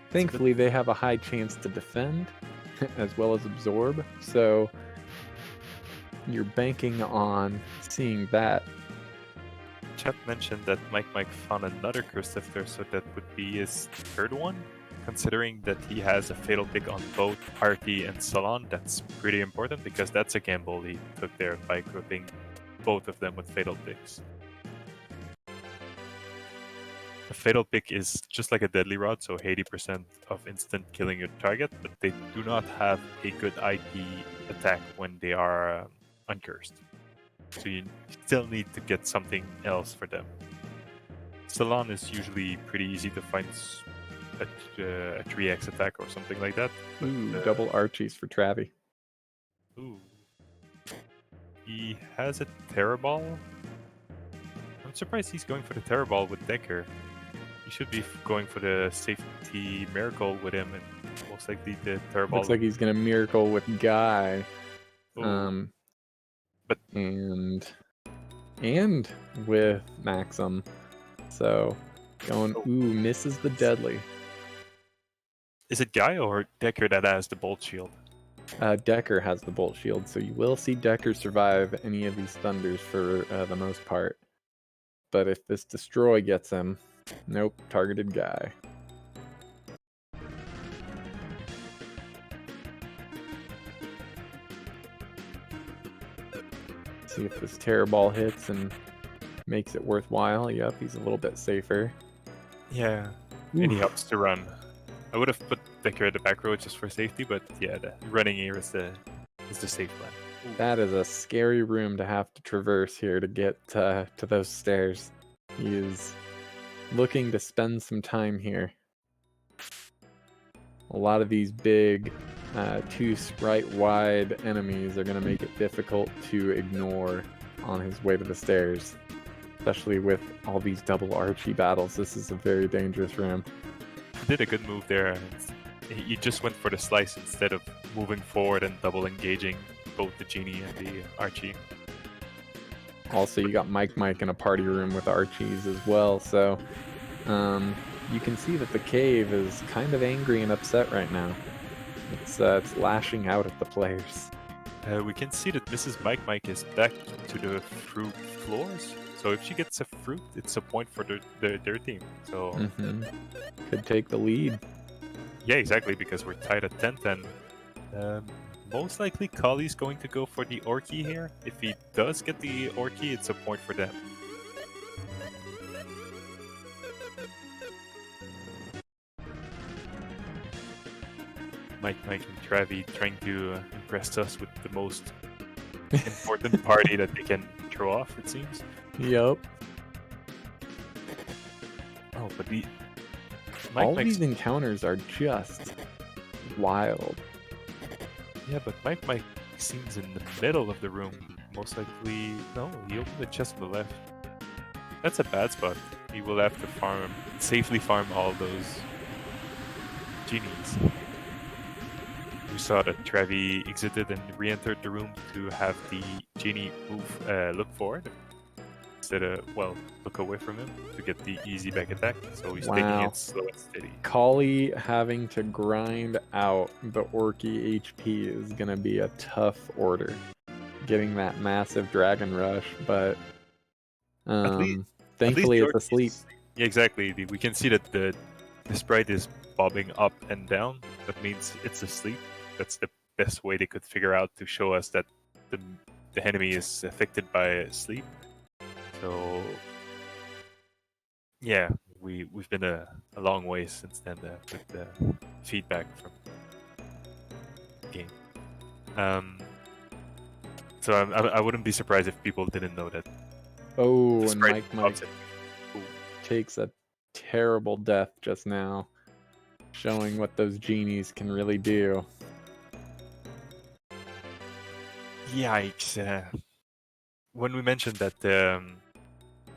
Thankfully, they have a high chance to defend as well as absorb, so you're banking on seeing that. Chat mentioned that Mike found another Curse Lifter, so that would be his third one. Considering that he has a Fatal Pick on both Artie and Salon, that's pretty important because that's a gamble he took there by equipping both of them with Fatal Picks. A Fatal Pick is just like a Deadly Rod, so 80% of instant killing your target, but they do not have a good IP attack when they are uncursed. So you still need to get something else for them. Salon is usually pretty easy to find a 3x attack or something like that. But, ooh, double Archies for Travi. Ooh. He has a Terror Ball. I'm surprised he's going for the Terror Ball with Decker. He should be going for the Safety Miracle with him, and most likely the Terror Ball. Looks like he's gonna Miracle with Guy. Ooh. And with Maxim. So going, misses the deadly. Is it Guy or Decker that has the Bolt Shield? Decker has the Bolt Shield, so you will see Decker survive any of these Thunders for the most part. But if this Destroy gets him, nope, targeted Guy. See if this terror ball hits and makes it worthwhile. Yep, he's a little bit safer. Yeah, and he helps to run. I would have put Vicar at the back row just for safety, but yeah, the running here is the safe plan. That is a scary room to have to traverse here to get to those stairs. He is looking to spend some time here. A lot of these big, 2 sprite wide enemies are going to make it difficult to ignore on his way to the stairs. Especially with all these double Archie battles, this is a very dangerous room. He did a good move there. He just went for the slice instead of moving forward and double engaging both the Genie and the Archie. Also, you got Mike in a party room with Archies as well, so you can see that the cave is kind of angry and upset right now. It's lashing out at the players. We can see that Mrs. Mike is back to the fruit floors. So if she gets a fruit, it's a point for their team. So could take the lead. Yeah, exactly, because we're tied at 10-10. Most likely Kauli's going to go for the Orky here. If he does get the Orky, it's a point for them. Mike and Travi trying to impress us with the most important party that they can throw off, it seems. Yep. Oh, but all these encounters are just wild. Yeah, but Mike seems in the middle of the room. Most likely, no, he opened the chest on the left. That's a bad spot. He will have to safely farm all those genies. We saw that Travi exited and re-entered the room to have the genie look forward instead of, look away from him to get the easy back attack. So he's taking it slow and steady. Kauli having to grind out the Orky HP is going to be a tough order. Getting that massive Dragon Rush, but thankfully it's asleep. Yeah, exactly. We can see that the sprite is bobbing up and down. That means it's asleep. That's the best way they could figure out to show us that the enemy is affected by sleep. So yeah, we've been a long way since then with the feedback from the game. So I wouldn't be surprised if people didn't know that. Oh, and Mike takes a terrible death just now, showing what those genies can really do. Yikes. When we mentioned that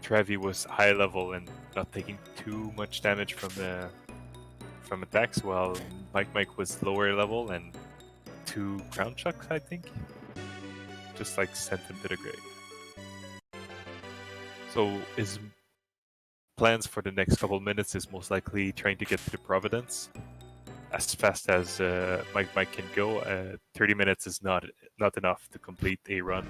Travi was high level and not taking too much damage from attacks, while Mike was lower level and 2 crown chucks, I think. Just like sent him to the grave. So his plans for the next couple minutes is most likely trying to get to the Providence as fast as Mike can go. 30 minutes is not enough to complete a run.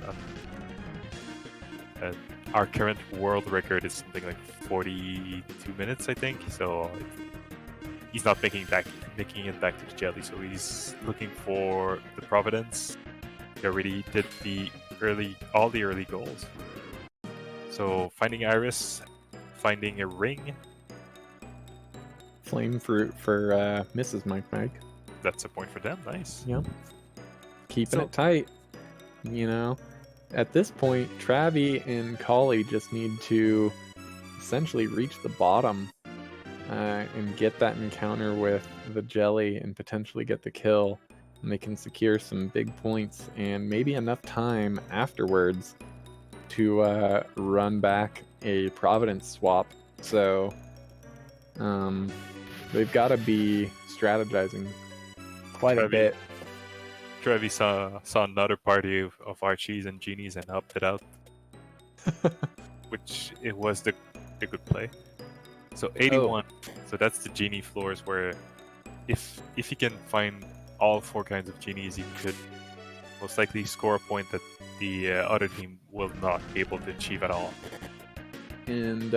Our current world record is something like 42 minutes, I think. So he's not making it back to the jelly. So he's looking for the Providence. He already did all the early goals. So finding Iris, finding a ring. Flame fruit for Mrs. Mike. That's a point for them. Nice. Yep. Keeping it tight. You know, at this point, Travi and Kauli just need to essentially reach the bottom and get that encounter with the jelly and potentially get the kill. And they can secure some big points and maybe enough time afterwards to run back a Providence swap. So they've got to be strategizing quite a bit. Travi saw another party of Archies and Genies and helped it out, which it was the good play. So 81. So that's the Genie floors where if he can find all 4 kinds of Genies, he could most likely score a point that the other team will not be able to achieve at all. And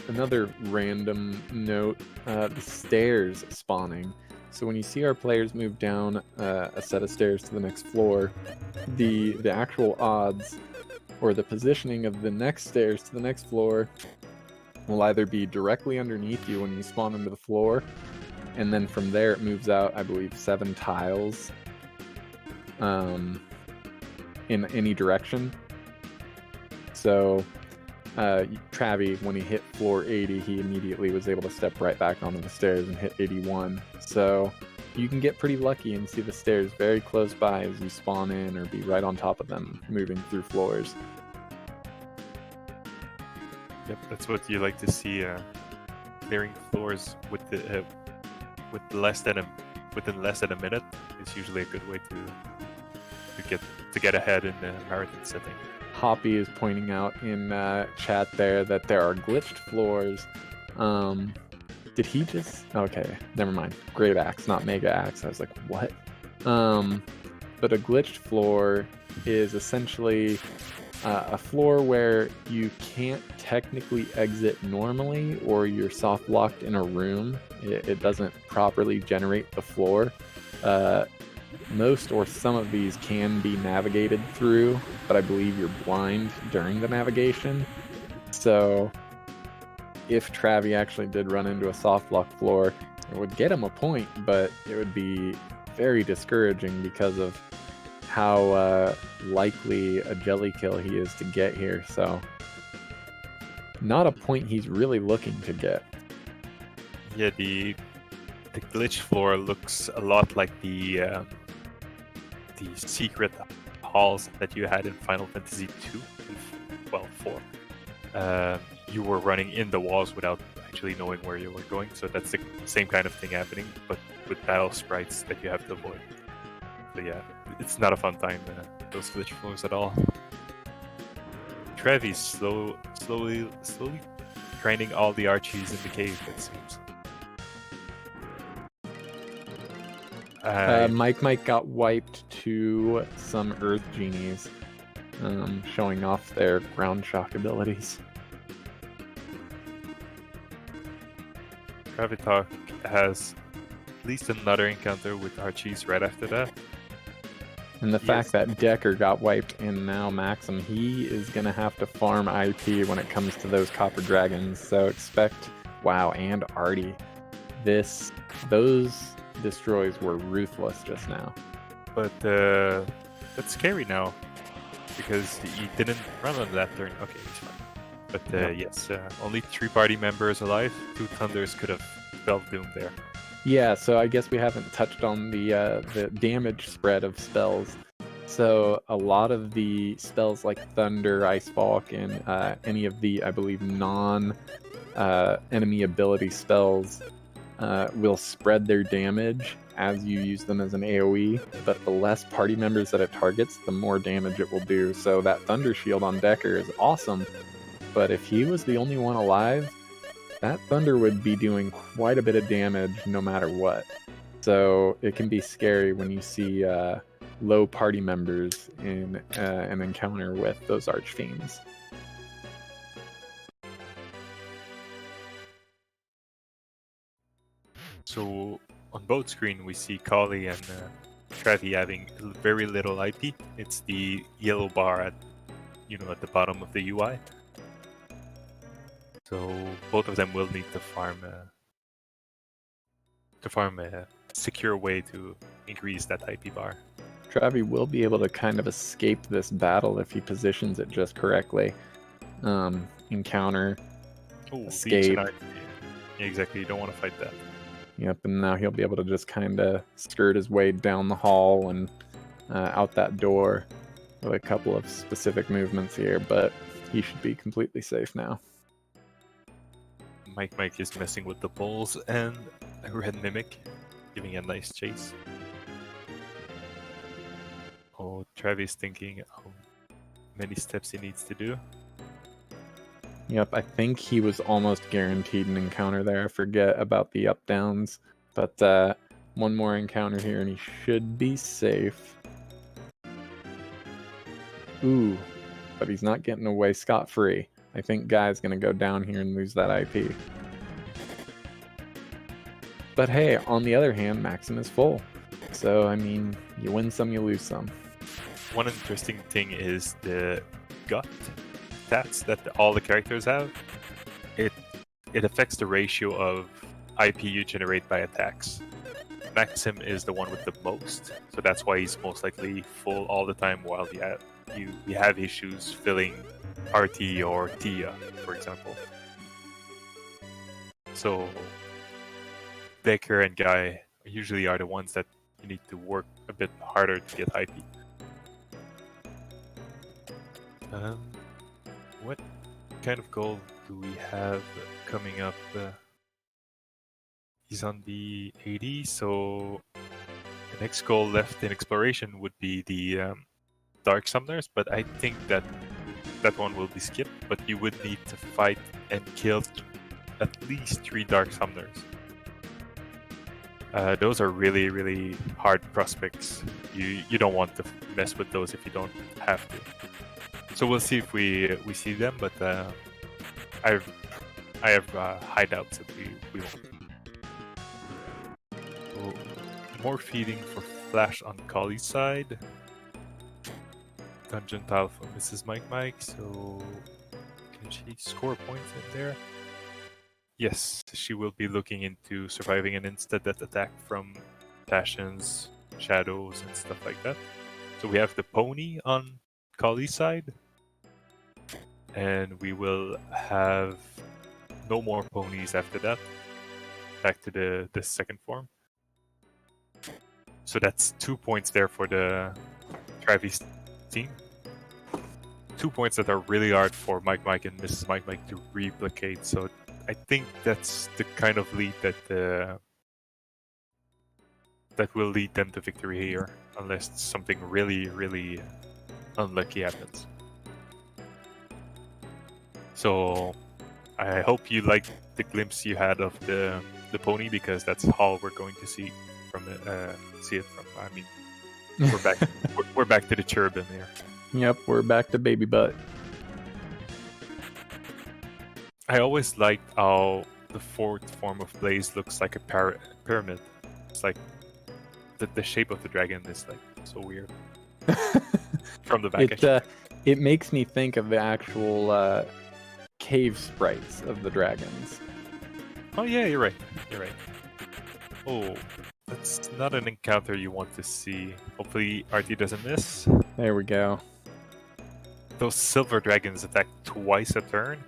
another random note, the stairs spawning. So when you see our players move down a set of stairs to the next floor, the actual odds or the positioning of the next stairs to the next floor will either be directly underneath you when you spawn into the floor, and then from there it moves out, I believe, 7 tiles in any direction. So Travi, when he hit floor 80, he immediately was able to step right back onto the stairs and hit 81. So you can get pretty lucky and see the stairs very close by as you spawn in, or be right on top of them moving through floors. Yep, that's what you like to see. Clearing floors with within less than a minute is usually a good way to get ahead in the marathon setting. Hoppy is pointing out in chat there that there are glitched floors. Did he just... Okay, never mind. Great axe, not mega axe. I was like, what? But a glitched floor is essentially a floor where you can't technically exit normally, or you're soft locked in a room. It doesn't properly generate the floor. Most or some of these can be navigated through, but I believe you're blind during the navigation. So if Travi actually did run into a soft lock floor, it would get him a point, but it would be very discouraging because of how likely a jelly kill he is to get here. So not a point he's really looking to get. Yeah, the glitch floor looks a lot like the secret halls that you had in Final Fantasy 2, well, 4. You were running in the walls without actually knowing where you were going, so that's the same kind of thing happening, but with battle sprites that you have to avoid. So yeah, it's not a fun time, those glitch floors at all. Travi's slowly grinding all the Archies in the cave, it seems. Mike got wiped to some Earth Genies, showing off their ground shock abilities. Traviktox has at least another encounter with Archies right after that. And the fact that Decker got wiped and now Maxim, he is going to have to farm IP when it comes to those Copper Dragons. So expect, wow, and Artie. Those destroys were ruthless just now. But that's scary now, because he didn't run on that turn. Okay, he's fine. But yes, only 3 party members alive. 2 Thunders could have spelled doom there. Yeah, so I guess we haven't touched on the damage spread of spells. So a lot of the spells like Thunder, Ice Bulk, and any of the, I believe, non-enemy ability spells will spread their damage as you use them as an AoE, but the less party members that it targets, the more damage it will do. So that Thunder Shield on Decker is awesome, but if he was the only one alive, that Thunder would be doing quite a bit of damage no matter what. So it can be scary when you see low party members in an encounter with those Archfiends. So on both screen we see Kali and Travi having very little IP. It's the yellow bar at the bottom of the UI. So both of them will need to farm a secure way to increase that IP bar. Travi will be able to kind of escape this battle if he positions it just correctly. Encounter, escape. Yeah, exactly, you don't want to fight that. Yep, and now he'll be able to just kind of skirt his way down the hall and out that door with a couple of specific movements here, but he should be completely safe now. Mike is messing with the poles and a red mimic, giving a nice chase. Oh, Travis thinking how many steps he needs to do. Yep, I think he was almost guaranteed an encounter there. I forget about the up-downs, but one more encounter here and he should be safe. Ooh, but he's not getting away scot-free. I think Guy's going to go down here and lose that IP. But hey, on the other hand, Maxim is full. So, I mean, you win some, you lose some. One interesting thing is the gut stats that all the characters have, it affects the ratio of IP you generate by attacks. Maxim is the one with the most, so that's why he's most likely full all the time, while you have issues filling RT or Tia, for example. So Decker and Guy usually are the ones that you need to work a bit harder to get IP. What kind of goal do we have coming up? He's on the 80, so the next goal left in exploration would be the Dark Summoners, but I think that one will be skipped, but you would need to fight and kill at least 3 Dark Summoners. Those are really, really hard prospects. You don't want to mess with those if you don't have to. So we'll see if we see them, but I have high doubts if we won't. So, more feeding for Flash on Kali's side. Dungeon tile for Mrs. Mike, so can she score points in there? Yes, she will be looking into surviving an instant attack from passions, shadows, and stuff like that. So we have the pony on Kali's side, and we will have no more ponies after that. Back to the second form. So that's 2 points there for the Travis team. 2 points that are really hard for Mike and Mrs. Mike to replicate. So I think that's the kind of lead that will lead them to victory here, unless something really, really unlucky happens. So I hope you liked the glimpse you had of the pony, because that's all we're going to see from it. I mean, we're back to the cherubim here. Yep, we're back to baby butt. I always liked how the fourth form of Blaze looks like a pyramid. It's like the shape of the dragon is like so weird from the back. It makes me think of the actual cave sprites of the dragons. Oh yeah, you're right. Oh, that's not an encounter you want to see. Hopefully RT doesn't miss. There we go. Those silver dragons attack twice a turn.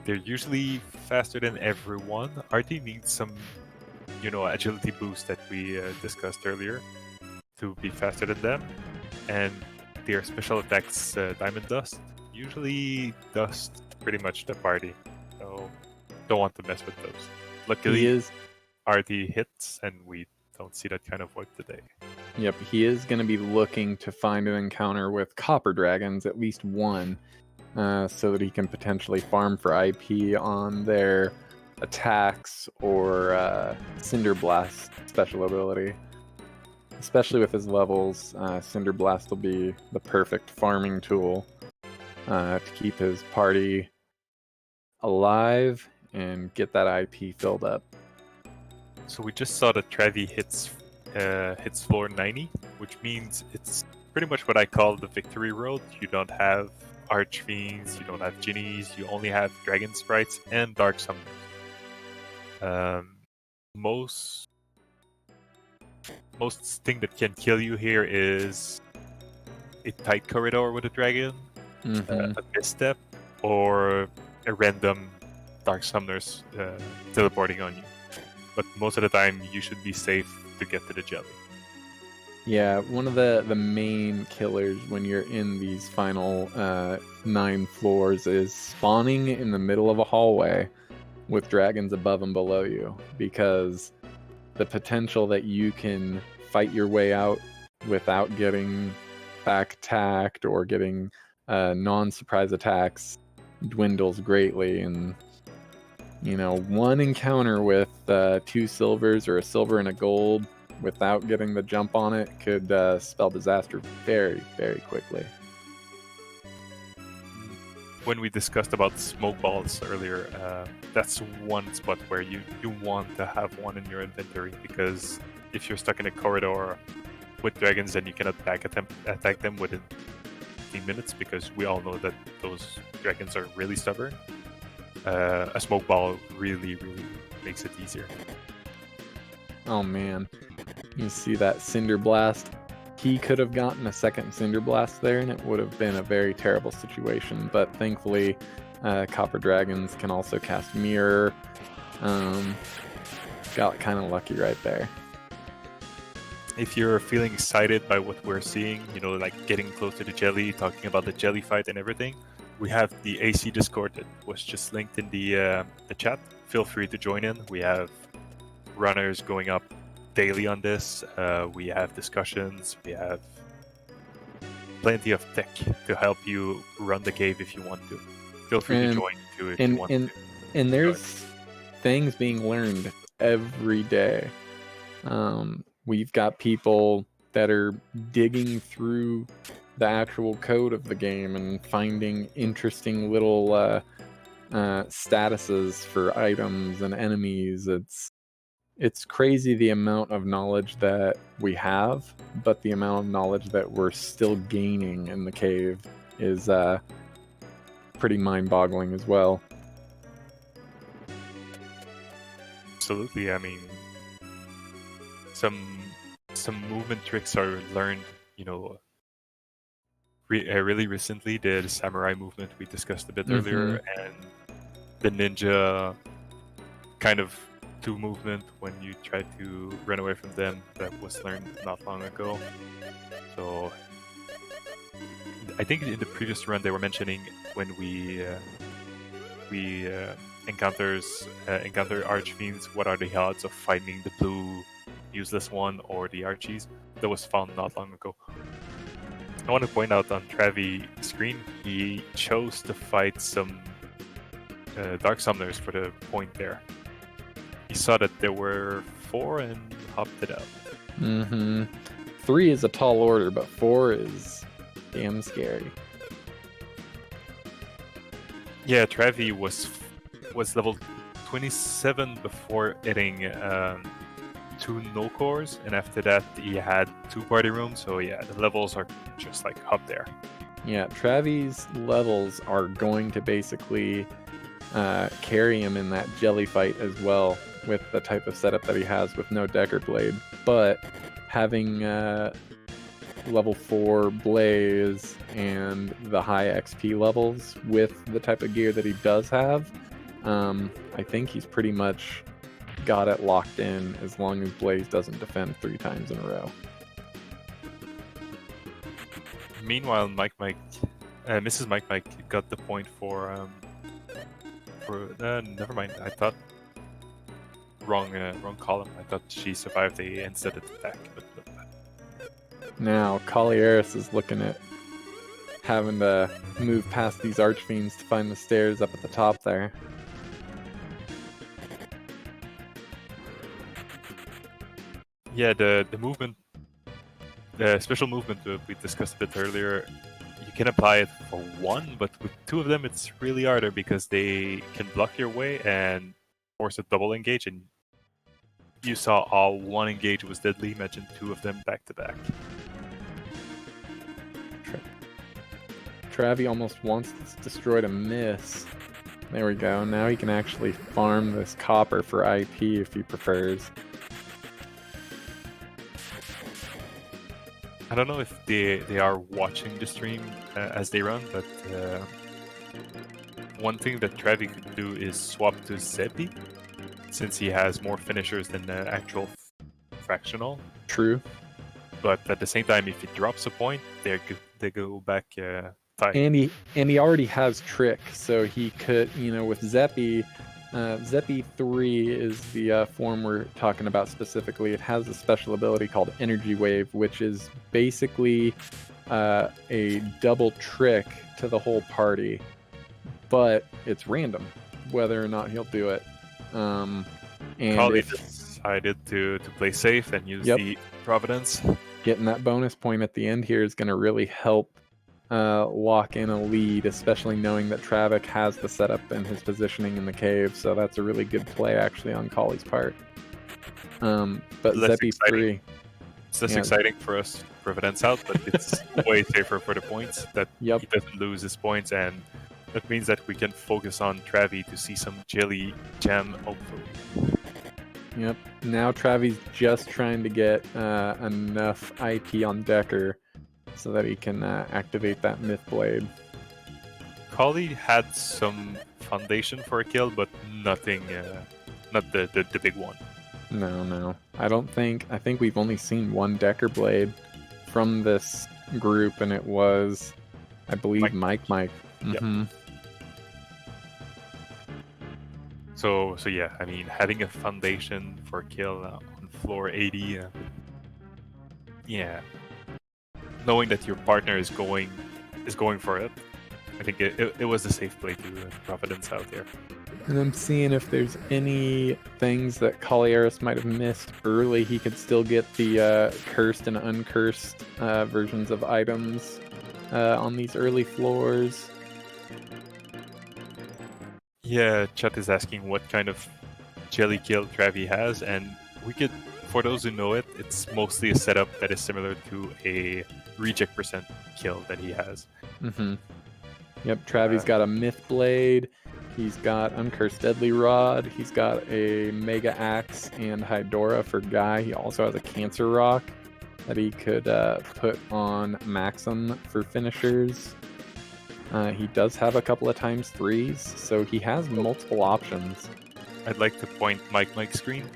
They're usually faster than everyone. RT needs some, agility boost that we discussed earlier to be faster than them. And their special attacks, Diamond Dust, usually dust pretty much the party. So don't want to mess with those. Luckily, RT hits, and we don't see that kind of work today. Yep, he is going to be looking to find an encounter with copper dragons, at least one, so that he can potentially farm for IP on their attacks or Cinder Blast special ability. Especially with his levels, Cinder Blast will be the perfect farming tool to keep his party alive and get that IP filled up. So we just saw that Travi hits floor 90, which means it's pretty much what I call the victory road. You don't have Archfiends, you don't have Genies, you only have Dragon Sprites and Dark Summoners. Most thing that can kill you here is a tight corridor with a dragon, a misstep, or a random Dark Summoners teleporting on you. But most of the time, you should be safe to get to the jelly. Yeah, one of the main killers when you're in these final 9 floors is spawning in the middle of a hallway with dragons above and below you, because the potential that you can fight your way out without getting back attacked or getting non-surprise attacks dwindles greatly. And one encounter with 2 silvers or a silver and a gold without getting the jump on it could spell disaster very, very quickly. When we discussed about smoke balls earlier, that's one spot where you want to have one in your inventory, because if you're stuck in a corridor with dragons and you cannot attack them with it, 15 minutes because we all know that those dragons are really stubborn. A smoke ball really makes it easier. Oh man, you see that Cinder Blast? He could have gotten a second Cinder Blast there, and it would have been a very terrible situation. But thankfully, Copper Dragons can also cast Mirror. Got kind of lucky right there. If you're feeling excited by what we're seeing, like getting close to the jelly, talking about the jelly fight and everything, we have the AC Discord that was just linked in the chat. Feel free to join in. We have runners going up daily on this. We have discussions. We have plenty of tech to help you run the cave if you want to. Feel free to join too if you want to. And there's things being learned every day. We've got people that are digging through the actual code of the game and finding interesting little statuses for items and enemies. It's crazy the amount of knowledge that we have, but the amount of knowledge that we're still gaining in the cave is pretty mind-boggling as well. Absolutely. I mean, some movement tricks are learned, really recently. The samurai movement we discussed a bit earlier, and the ninja kind of two movement when you try to run away from them, that was learned not long ago. So I think in the previous run they were mentioning when we encounter archfiends, what are the odds of finding the blue useless one or the archies? That was found not long ago. I want to point out on Travi's screen, he chose to fight some Dark Summoners for the point there. He saw that there were 4 and opted out. 3 is a tall order, but 4 is damn scary. Yeah, Travi was level 27 before hitting 2 no cores, and after that he had 2 party rooms. So yeah, the levels are just like up there. Yeah, Travi's levels are going to basically carry him in that jelly fight as well, with the type of setup that he has with no Dagger Blade. But having level 4 Blaze and the high XP levels with the type of gear that he does have, I think he's pretty much got it locked in as long as Blaze doesn't defend 3 times in a row. Meanwhile, Mrs. Mike got the point for never mind. I thought wrong column. I thought she survived the instant attack. But now Kauliarys is looking at having to move past these archfiends to find the stairs up at the top there. Yeah, the movement, the special movement that we discussed a bit earlier, you can apply it for 1, but with 2 of them it's really harder because they can block your way and force a double engage, and you saw all 1 engage was deadly. Imagine 2 of them back to back. Travi almost once destroyed a miss. There we go. Now he can actually farm this copper for IP if he prefers. I don't know if they are watching the stream as they run, but one thing that Travi could do is swap to Zebby, since he has more finishers than the actual fractional. True. But at the same time, if he drops a point, they go back tight. And he already has Trick, so he could, with Zebby. Zebby 3 is the form we're talking about specifically. It has a special ability called Energy Wave, which is basically a double trick to the whole party, but it's random whether or not he'll do it. And Probably decided to play safe and use the Providence. Getting that bonus point at the end here is going to really help lock in a lead, especially knowing that Travik has the setup and his positioning in the cave, so that's a really good play actually on Colley's part. But Zebby 3... It's less exciting for us Providence out, but it's way safer for the points that Yep. he doesn't lose his points, and that means that we can focus on Travi to see some jelly gem, hopefully. Yep. Now Travi's just trying to get enough IP on Decker so that he can activate that Myth Blade. Kali had some foundation for a kill, but nothing, not the big one. No. I think we've only seen one Decker Blade from this group, and it was, I believe, Mike. Yep. Mm-hmm. So yeah, I mean, having a foundation for a kill on floor 80, yeah, knowing that your partner is going for it, I think it was a safe play to Providence out there. And I'm seeing if there's any things that Kauliarys might have missed early. He could still get the cursed and uncursed versions of items on these early floors. Yeah, chat is asking what kind of jelly kill Travi has, and we could, for those who know it, it's mostly a setup that is similar to a reject percent kill that he has. Mm-hmm. Yep, Travi's got a Myth Blade. He's got Uncursed Deadly Rod. He's got a Mega Axe and Hydora for Guy. He also has a Cancer Rock that he could put on Maxim for finishers. He does have a couple of times 3s, so he has multiple options. I'd like to point Mike's screen.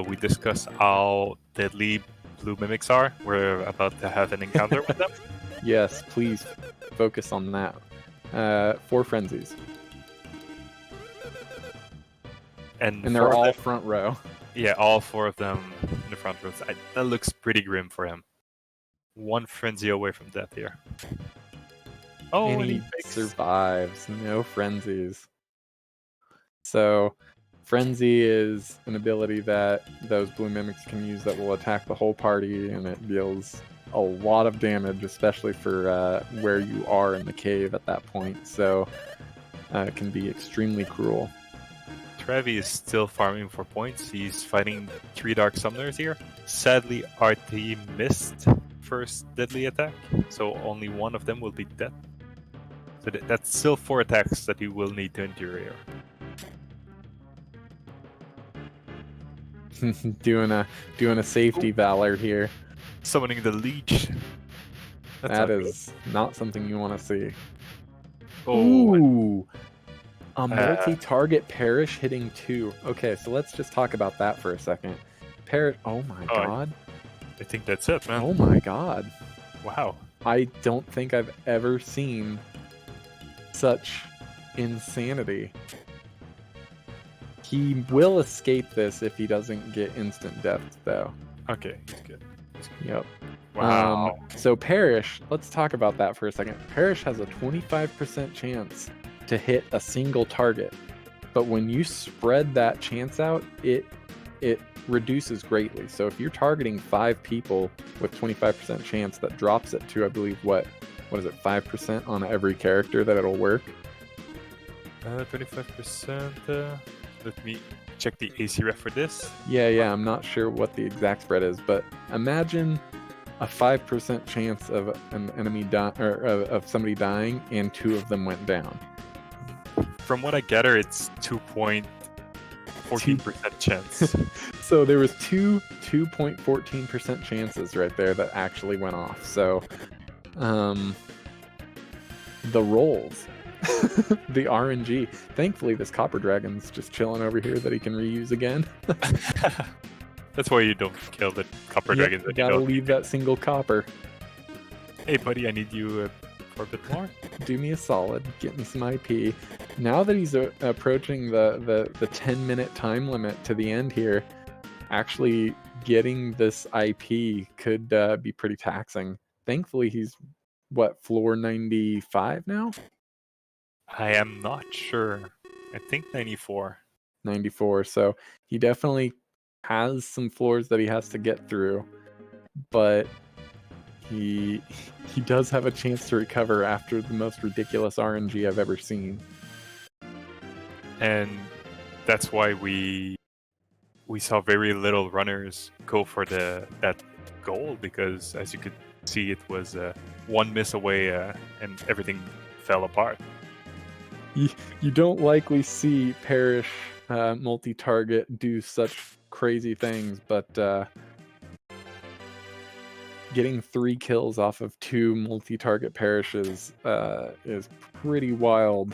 We discussed how deadly blue mimics are. We're about to have an encounter with them. Yes, please focus on that. 4 frenzies. And they're all front row. Yeah, all 4 of them in the front row. That looks pretty grim for him. 1 frenzy away from death here. Oh, and he survives. No frenzies. So, Frenzy is an ability that those blue mimics can use that will attack the whole party, and it deals a lot of damage, especially for where you are in the cave at that point. So, it can be extremely cruel. Travi is still farming for points. He's fighting 3 Dark Summoners here. Sadly, RT missed first deadly attack, so only 1 of them will be dead. So that's still 4 attacks that he will need to endure here. doing a safety valor here. Summoning the leech. That is not something you want to see. Oh, Ooh, a multi-target Perish hitting 2. Okay, so let's just talk about that for a second. Perish. Oh my god. I think that's it, man. Oh my god. Wow. I don't think I've ever seen such insanity. He will escape this if he doesn't get instant death, though. Okay, he's good. Yep. Wow. So Perish, let's talk about that for a second. Perish has a 25% chance to hit a single target, but when you spread that chance out, it reduces greatly. So if you're targeting 5 people with 25% chance, that drops it to, I believe, what is it, 5% on every character that it'll work? 25%. Let me check the AC ref for this. Yeah, I'm not sure what the exact spread is, but imagine a 5% chance of an enemy of somebody dying, and 2 of them went down. From what I gather, it's 2.14% chance. So there was 2.14% chances right there that actually went off. So, the rolls. The RNG. Thankfully, this Copper Dragon's just chilling over here that he can reuse again. That's why you don't kill the Copper Dragons. You gotta leave that single copper. Hey, buddy, I need you for a bit more. Do me a solid. Get me some IP. Now that he's approaching the 10-minute time limit to the end here, actually getting this IP could be pretty taxing. Thankfully, he's, floor 95 now? I am not sure. I think 94. 94. So he definitely has some floors that he has to get through, but he does have a chance to recover after the most ridiculous RNG I've ever seen. And that's why we saw very little runners go for that goal, because as you could see it was one miss away and everything fell apart. You don't likely see Parrish multi-target do such crazy things, but getting 3 kills off of 2 multi-target Parishes is pretty wild.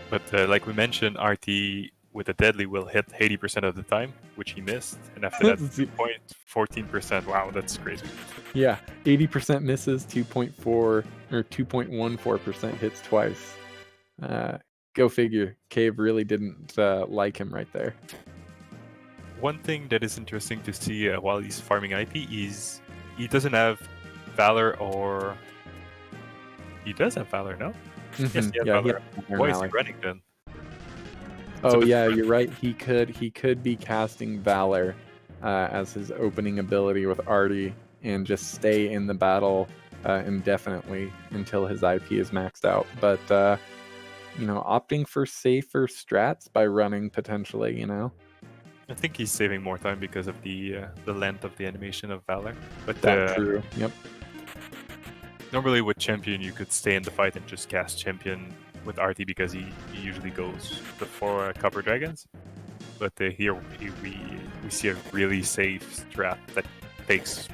But like we mentioned, RT with a deadly will hit 80% of the time, which he missed, and after that, 2.14%. Wow, that's crazy. Yeah, 80% misses, 2.4 or 2.14% hits twice. Go figure. Cave really didn't like him right there. One thing that is interesting to see while he's farming IP is he doesn't have Valor, or he does have Valor, no? Yes, he has Valor. Why is he running then? Oh yeah, you're right. He could be casting Valor as his opening ability with Artie and just stay in the battle indefinitely until his IP is maxed out. But opting for safer strats by running potentially, I think he's saving more time because of the length of the animation of Valor. But that's true. Yep. Normally with Champion, you could stay in the fight and just cast Champion with RT because he usually goes before cover dragons. But here we see a really safe strat that takes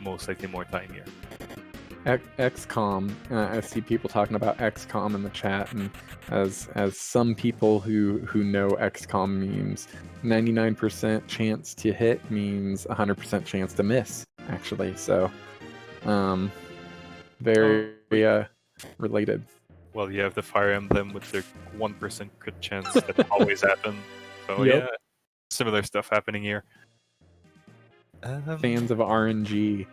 most likely more time here. XCOM. I see people talking about XCOM in the chat, and as some people who know XCOM memes, 99% chance to hit means 100% chance to miss. Actually, so very related. Well, you have the Fire Emblem with the 1% crit chance that always happen. So Yep. yeah, similar stuff happening here. Fans of RNG,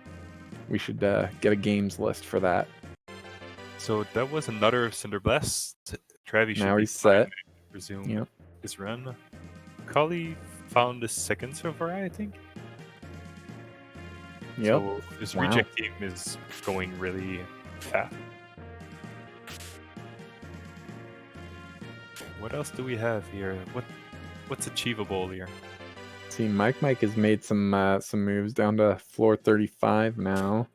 we should get a games list for that. So that was another Cinderblast. Travi should Now be he's set. Resume his run. Kauli found the second silver, I think. Yep. So his reject team is going really fast. What else do we have here? What's achievable here? See, Mike has made some moves down to floor 35 now.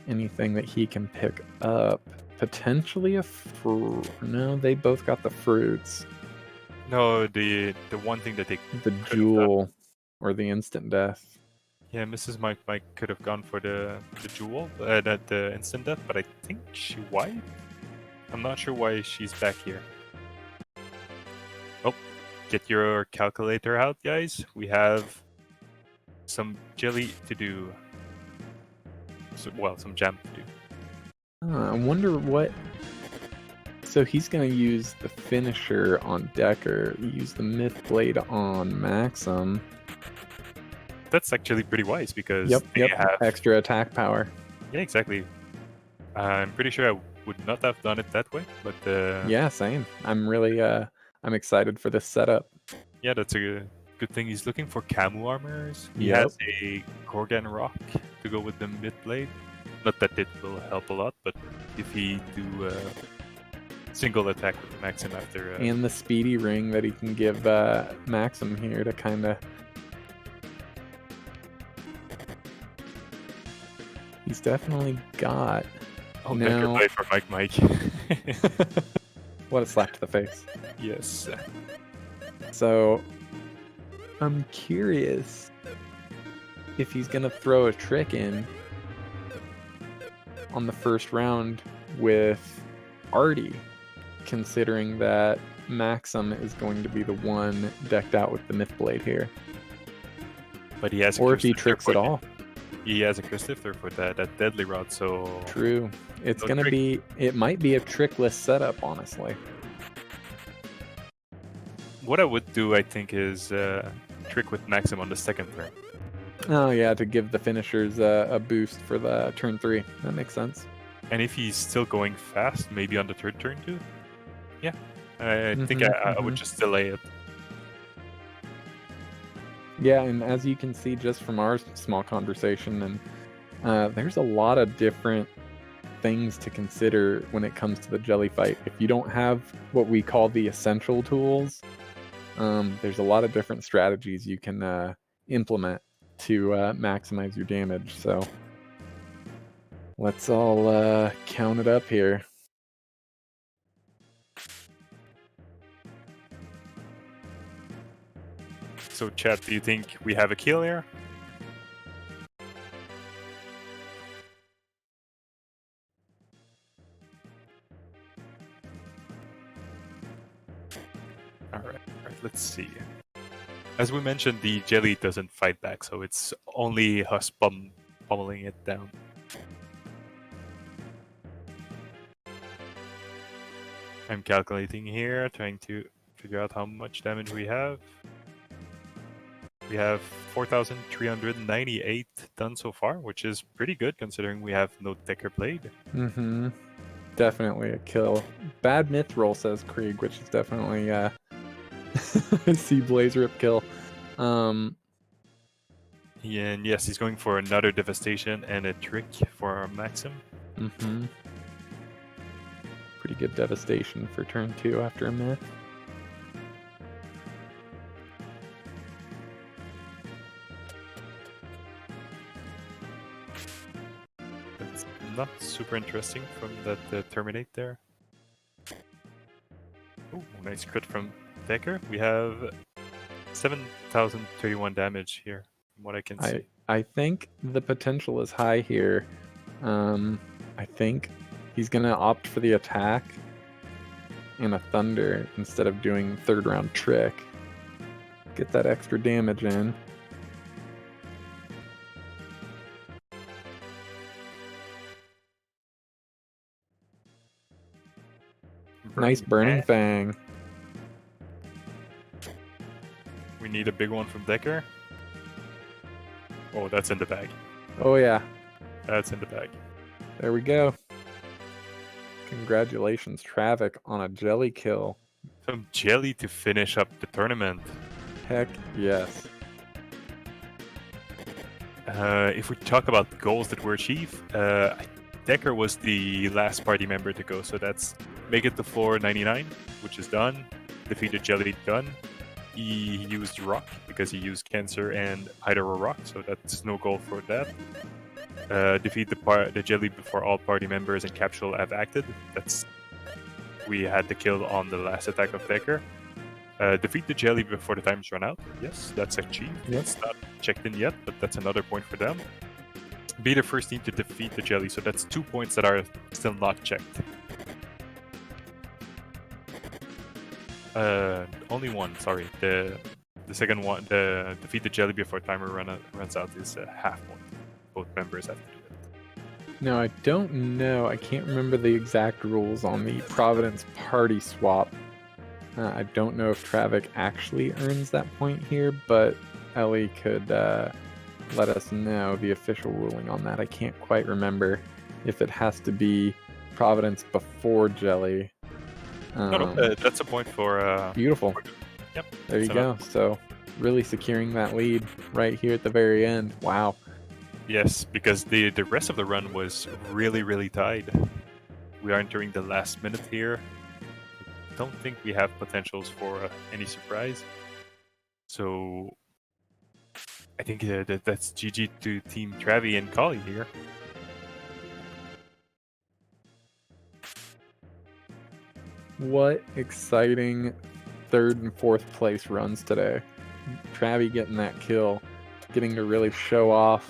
Anything that he can pick up, potentially a fruit. No, they both got the fruits. No, the one thing that they the jewel or the instant death. Yeah, Mrs. Mike could have gone for the jewel, the instant death, but I think she wiped. I'm not sure why she's back here. Oh, get your calculator out, guys. We have some jelly to do. Some jam to do. I wonder what... So he's going to use the finisher on Decker, use the Myth Blade on Maxim. That's actually pretty wise because they have extra attack power. Yeah, exactly. I'm pretty sure I would not have done it that way, but yeah, same. I'm really I'm excited for this setup. Yeah, that's a good thing. He's looking for camo armors. He has a Gorgon Rock to go with the Myth Blade. Not that it will help a lot, but if he do single attack with Maxim after and the speedy ring that he can give Maxim here to kind of... He's definitely got... Oh, now... play for Mike. What a slap to the face. Yes. So, I'm curious if he's going to throw a trick in on the first round with Artie, considering that Maxim is going to be the one decked out with the Myth Blade here. But he has or if he tricks at all. He has a Christopher for that Deadly Rod, so... True. It's going to be... It might be a trickless setup, honestly. What I would do, I think, is trick with Maxim on the second turn. Oh, yeah, to give the finishers a boost for the turn 3. That makes sense. And if he's still going fast, maybe on the third turn too? Yeah. I think I would just delay it. Yeah, and as you can see just from our small conversation, and there's a lot of different things to consider when it comes to the jelly fight. If you don't have what we call the essential tools, there's a lot of different strategies you can implement to maximize your damage. So Let's all count it up here. So, chat, do you think we have a kill here? Alright, let's see. As we mentioned, the jelly doesn't fight back, so it's only us pummeling it down. I'm calculating here, trying to figure out how much damage we have. We have 4,398 done so far, which is pretty good considering we have no Decker Blade. Mm-hmm. Definitely a kill. Bad myth roll, says Krieg, which is definitely I see Blaze Rip kill. And yes, he's going for another Devastation and a Trick for our Maxim. Mm-hmm. Pretty good Devastation for turn 2 after a myth. That's not super interesting from that Terminate there. Oh, nice crit from Decker. We have 7,031 damage here, from what I can see. I think the potential is high here. I think he's gonna opt for the attack and a Thunder instead of doing third round Trick. Get that extra damage in. Nice Burning Fang. We need a big one from Decker. Oh, that's in the bag. Oh yeah, That's in the bag. there we go. Congratulations, Travik, on a jelly kill. Some jelly to finish up the tournament. Heck yes. If we talk about the goals that were achieved, Decker was the last party member to go, so that's make it to floor 99, which is done. Defeated Jelly, done. He used Rock because he used Cancer and Hydro Rock, so that's no goal for that. Defeat the Jelly before all party members and Capsule have acted. We had the kill on the last attack of Decker. Defeat the Jelly before the time's run out. Yes, that's achieved. Yep. It's not checked in yet, but that's another point for them. Be the first team to defeat the Jelly, so that's 2 points that are still not checked. Only one, sorry. The second one, the defeat the Jelly before timer runs out, is a half point. Both members have to do it. No, I don't know. I can't remember the exact rules on the Providence party swap. I don't know if Travik actually earns that point here, but Ellie could let us know the official ruling on that. I can't quite remember if it has to be Providence before Jelly. No, that's a point for... Beautiful. Yep. There you go. So really securing that lead right here at the very end. Wow. Yes, because the rest of the run was really, really tied. We are entering the last minute here. I don't think we have potentials for any surprise. So I think that's GG to Team Travi and Kali here. What exciting third and fourth place runs today. Travi getting that kill, getting to really show off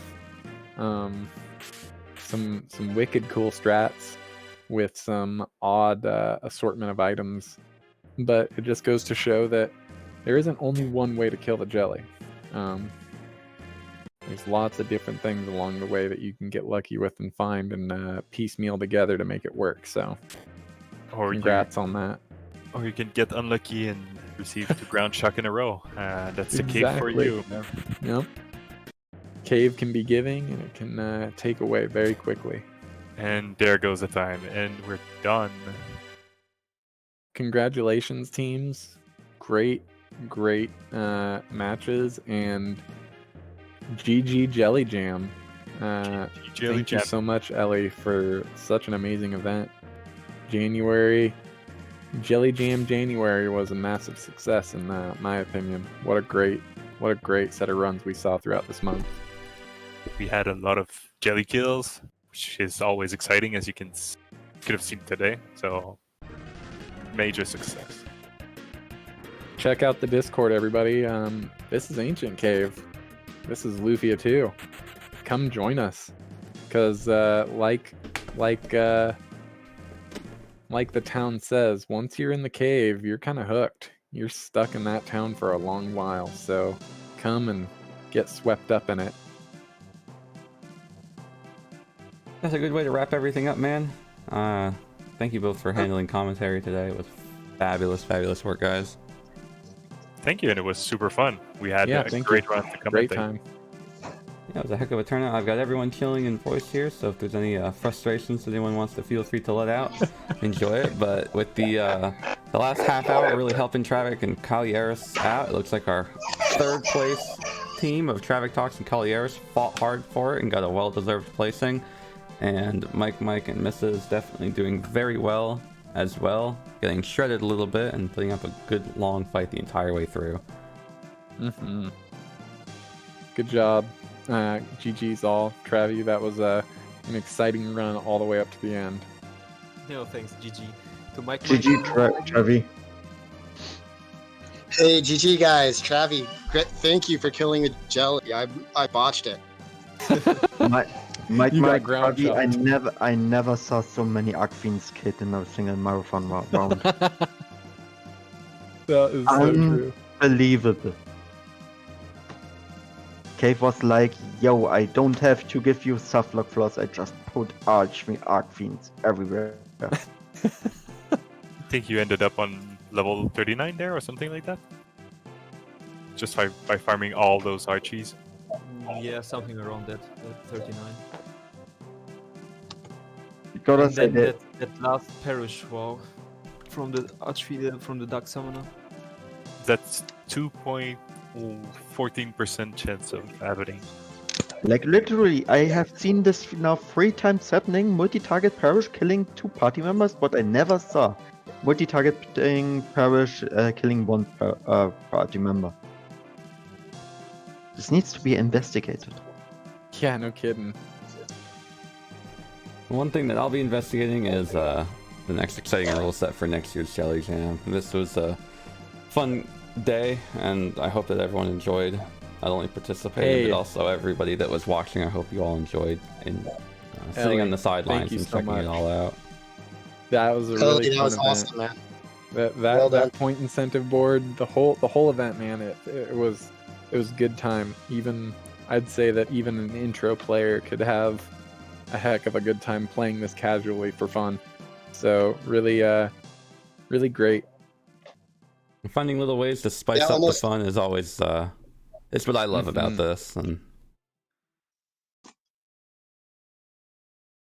some wicked cool strats with some odd assortment of items. But it just goes to show that there isn't only one way to kill the jelly. There's lots of different things along the way that you can get lucky with and find and piecemeal together to make it work. So congrats on that. Or you can get unlucky and receive 2 ground shock in a row. That's a cake for you. Yep. Cave can be giving and it can take away very quickly. And there goes the time, and we're done. Congratulations, teams. Great matches, and GG Jelly Jam. Thank you so much, Ellie, for such an amazing event. Jelly Jam January was a massive success in my opinion. What a great set of runs we saw throughout this month. We had a lot of jelly kills. which is always exciting, as you could have seen today. So major success. Check out the Discord, everybody. This is Ancient Cave. This is Lufia too. Come join us, because like the town says, once you're in the cave, you're kind of hooked. You're stuck in that town for a long while. So come and get swept up in it. That's a good way to wrap everything up, man. Thank you both for handling commentary today. It was fabulous work, guys. Thank you, and it was super fun. We had a thank great you. run to come. Great time. Yeah, it was a heck of a turnout. I've got everyone chilling in voice here, so if there's any frustrations that anyone wants to feel free to let out, enjoy it. But with the last half hour really helping Travik and Kauliarys out, it looks like our third place team of Traviktox and Kauliarys fought hard for it and got a well-deserved placing. And Mike, and Mrs. definitely doing very well as well, getting shredded a little bit and putting up a good long fight the entire way through. Mm-hmm. Good job. GG's all. Travi, that was an exciting run all the way up to the end. No, thanks, GG. To Mike. GG, Travi. Hey, GG guys, Travi, thank you for killing a jelly. I botched it. Mike, You got ground Travi, I never saw so many Arc Fiends killed in a single marathon round. That is so true. Unbelievable. Cave was like, yo, I don't have to give you soft lock floors, I just put Arc Fiends everywhere. I think you ended up on level 39 there or something like that? Just by farming all those Archies? Yeah, something around that, 39. You gotta And say then that last parish, wow, from the Archfield, from the Dark Summoner. That's 2.14% chance of happening. like literally, I have seen this now 3 times happening, multi-target parish killing 2 party members, but I never saw multi-targeting parish killing 1 party member. This needs to be investigated. Yeah, no kidding. One thing that I'll be investigating is the next exciting rule set for next year's Jelly Jam. This was a fun day, and I hope that everyone enjoyed. Not only participating, but also everybody that was watching. I hope you all enjoyed in sitting on the sidelines and checking it all out. That was a really That fun was event. awesome, man. That point incentive board, the whole event, man, it was good time. Even I'd say that even an intro player could have a heck of a good time playing this casually for fun. So really great. Finding little ways to spice up the fun is always it's what I love about this. And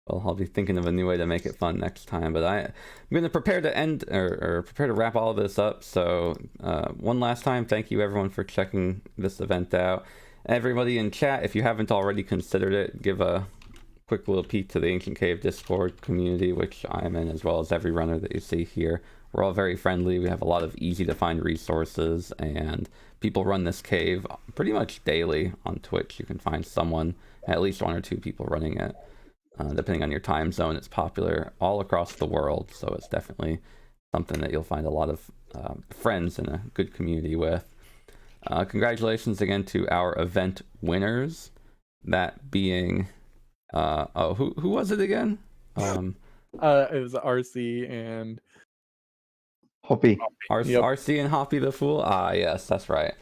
well, I'll be thinking of a new way to make it fun next time. But I'm going to prepare to end or prepare to wrap all of this up. So one last time, thank you everyone for checking this event out. Everybody in chat, if you haven't already considered it, give a quick little peek to the Ancient Cave Discord community, which I'm in, as well as every runner that you see here. We're all very friendly. We have a lot of easy to find resources, and people run this cave pretty much daily on Twitch. You can find someone, at least 1 or 2 people running it. Depending on your time zone, it's popular all across the world, so it's definitely something that you'll find a lot of friends and a good community with. Congratulations again to our event winners, that being who was it again? It was RC and Hoppy. RC and Hoppy the Fool. Yes, that's right.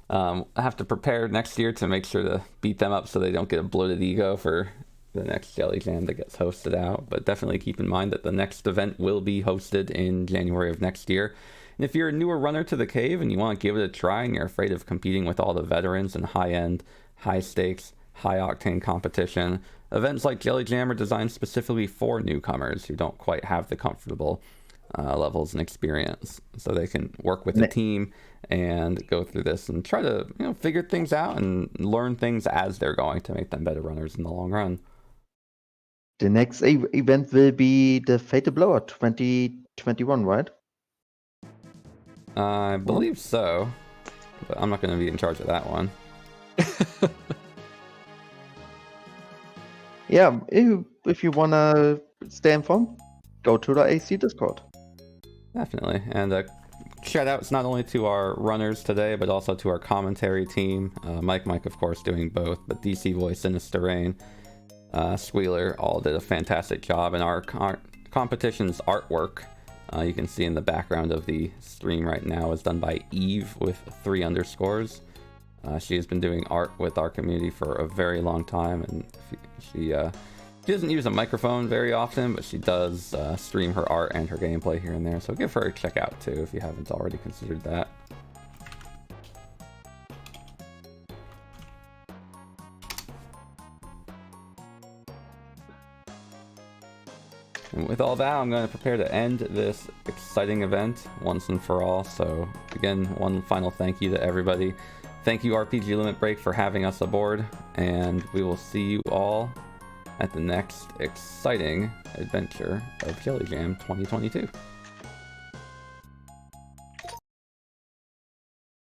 I have to prepare next year to make sure to beat them up so they don't get a bloated ego for the next Jelly Jam that gets hosted out. But definitely keep in mind that the next event will be hosted in January of next year. And if you're a newer runner to the cave and you want to give it a try and you're afraid of competing with all the veterans and high-end, high-stakes, high-octane competition, events like Jelly Jam are designed specifically for newcomers who don't quite have the comfortable levels and experience, so they can work with the team and go through this and try to figure things out and learn things as they're going to make them better runners in the long run. The next event will be the Fatal Blower 2021, right? I believe so, but I'm not going to be in charge of that one. Yeah, if you wanna stay informed, go to the AC Discord. Definitely. And shout outs not only to our runners today, but also to our commentary team. Mike, of course, doing both, but DC Voice, Sinister Rain, Squealer all did a fantastic job. And our competition's artwork, you can see in the background of the stream right now, is done by Eve with 3 underscores. She has been doing art with our community for a very long time, and she doesn't use a microphone very often, but she does stream her art and her gameplay here and there, so give her a check out too if you haven't already considered that. And with all that, I'm going to prepare to end this exciting event once and for all. So again, one final thank you to everybody. Thank you RPG Limit Break for having us aboard, and we will see you all at the next exciting adventure of Jelly Jam 2022.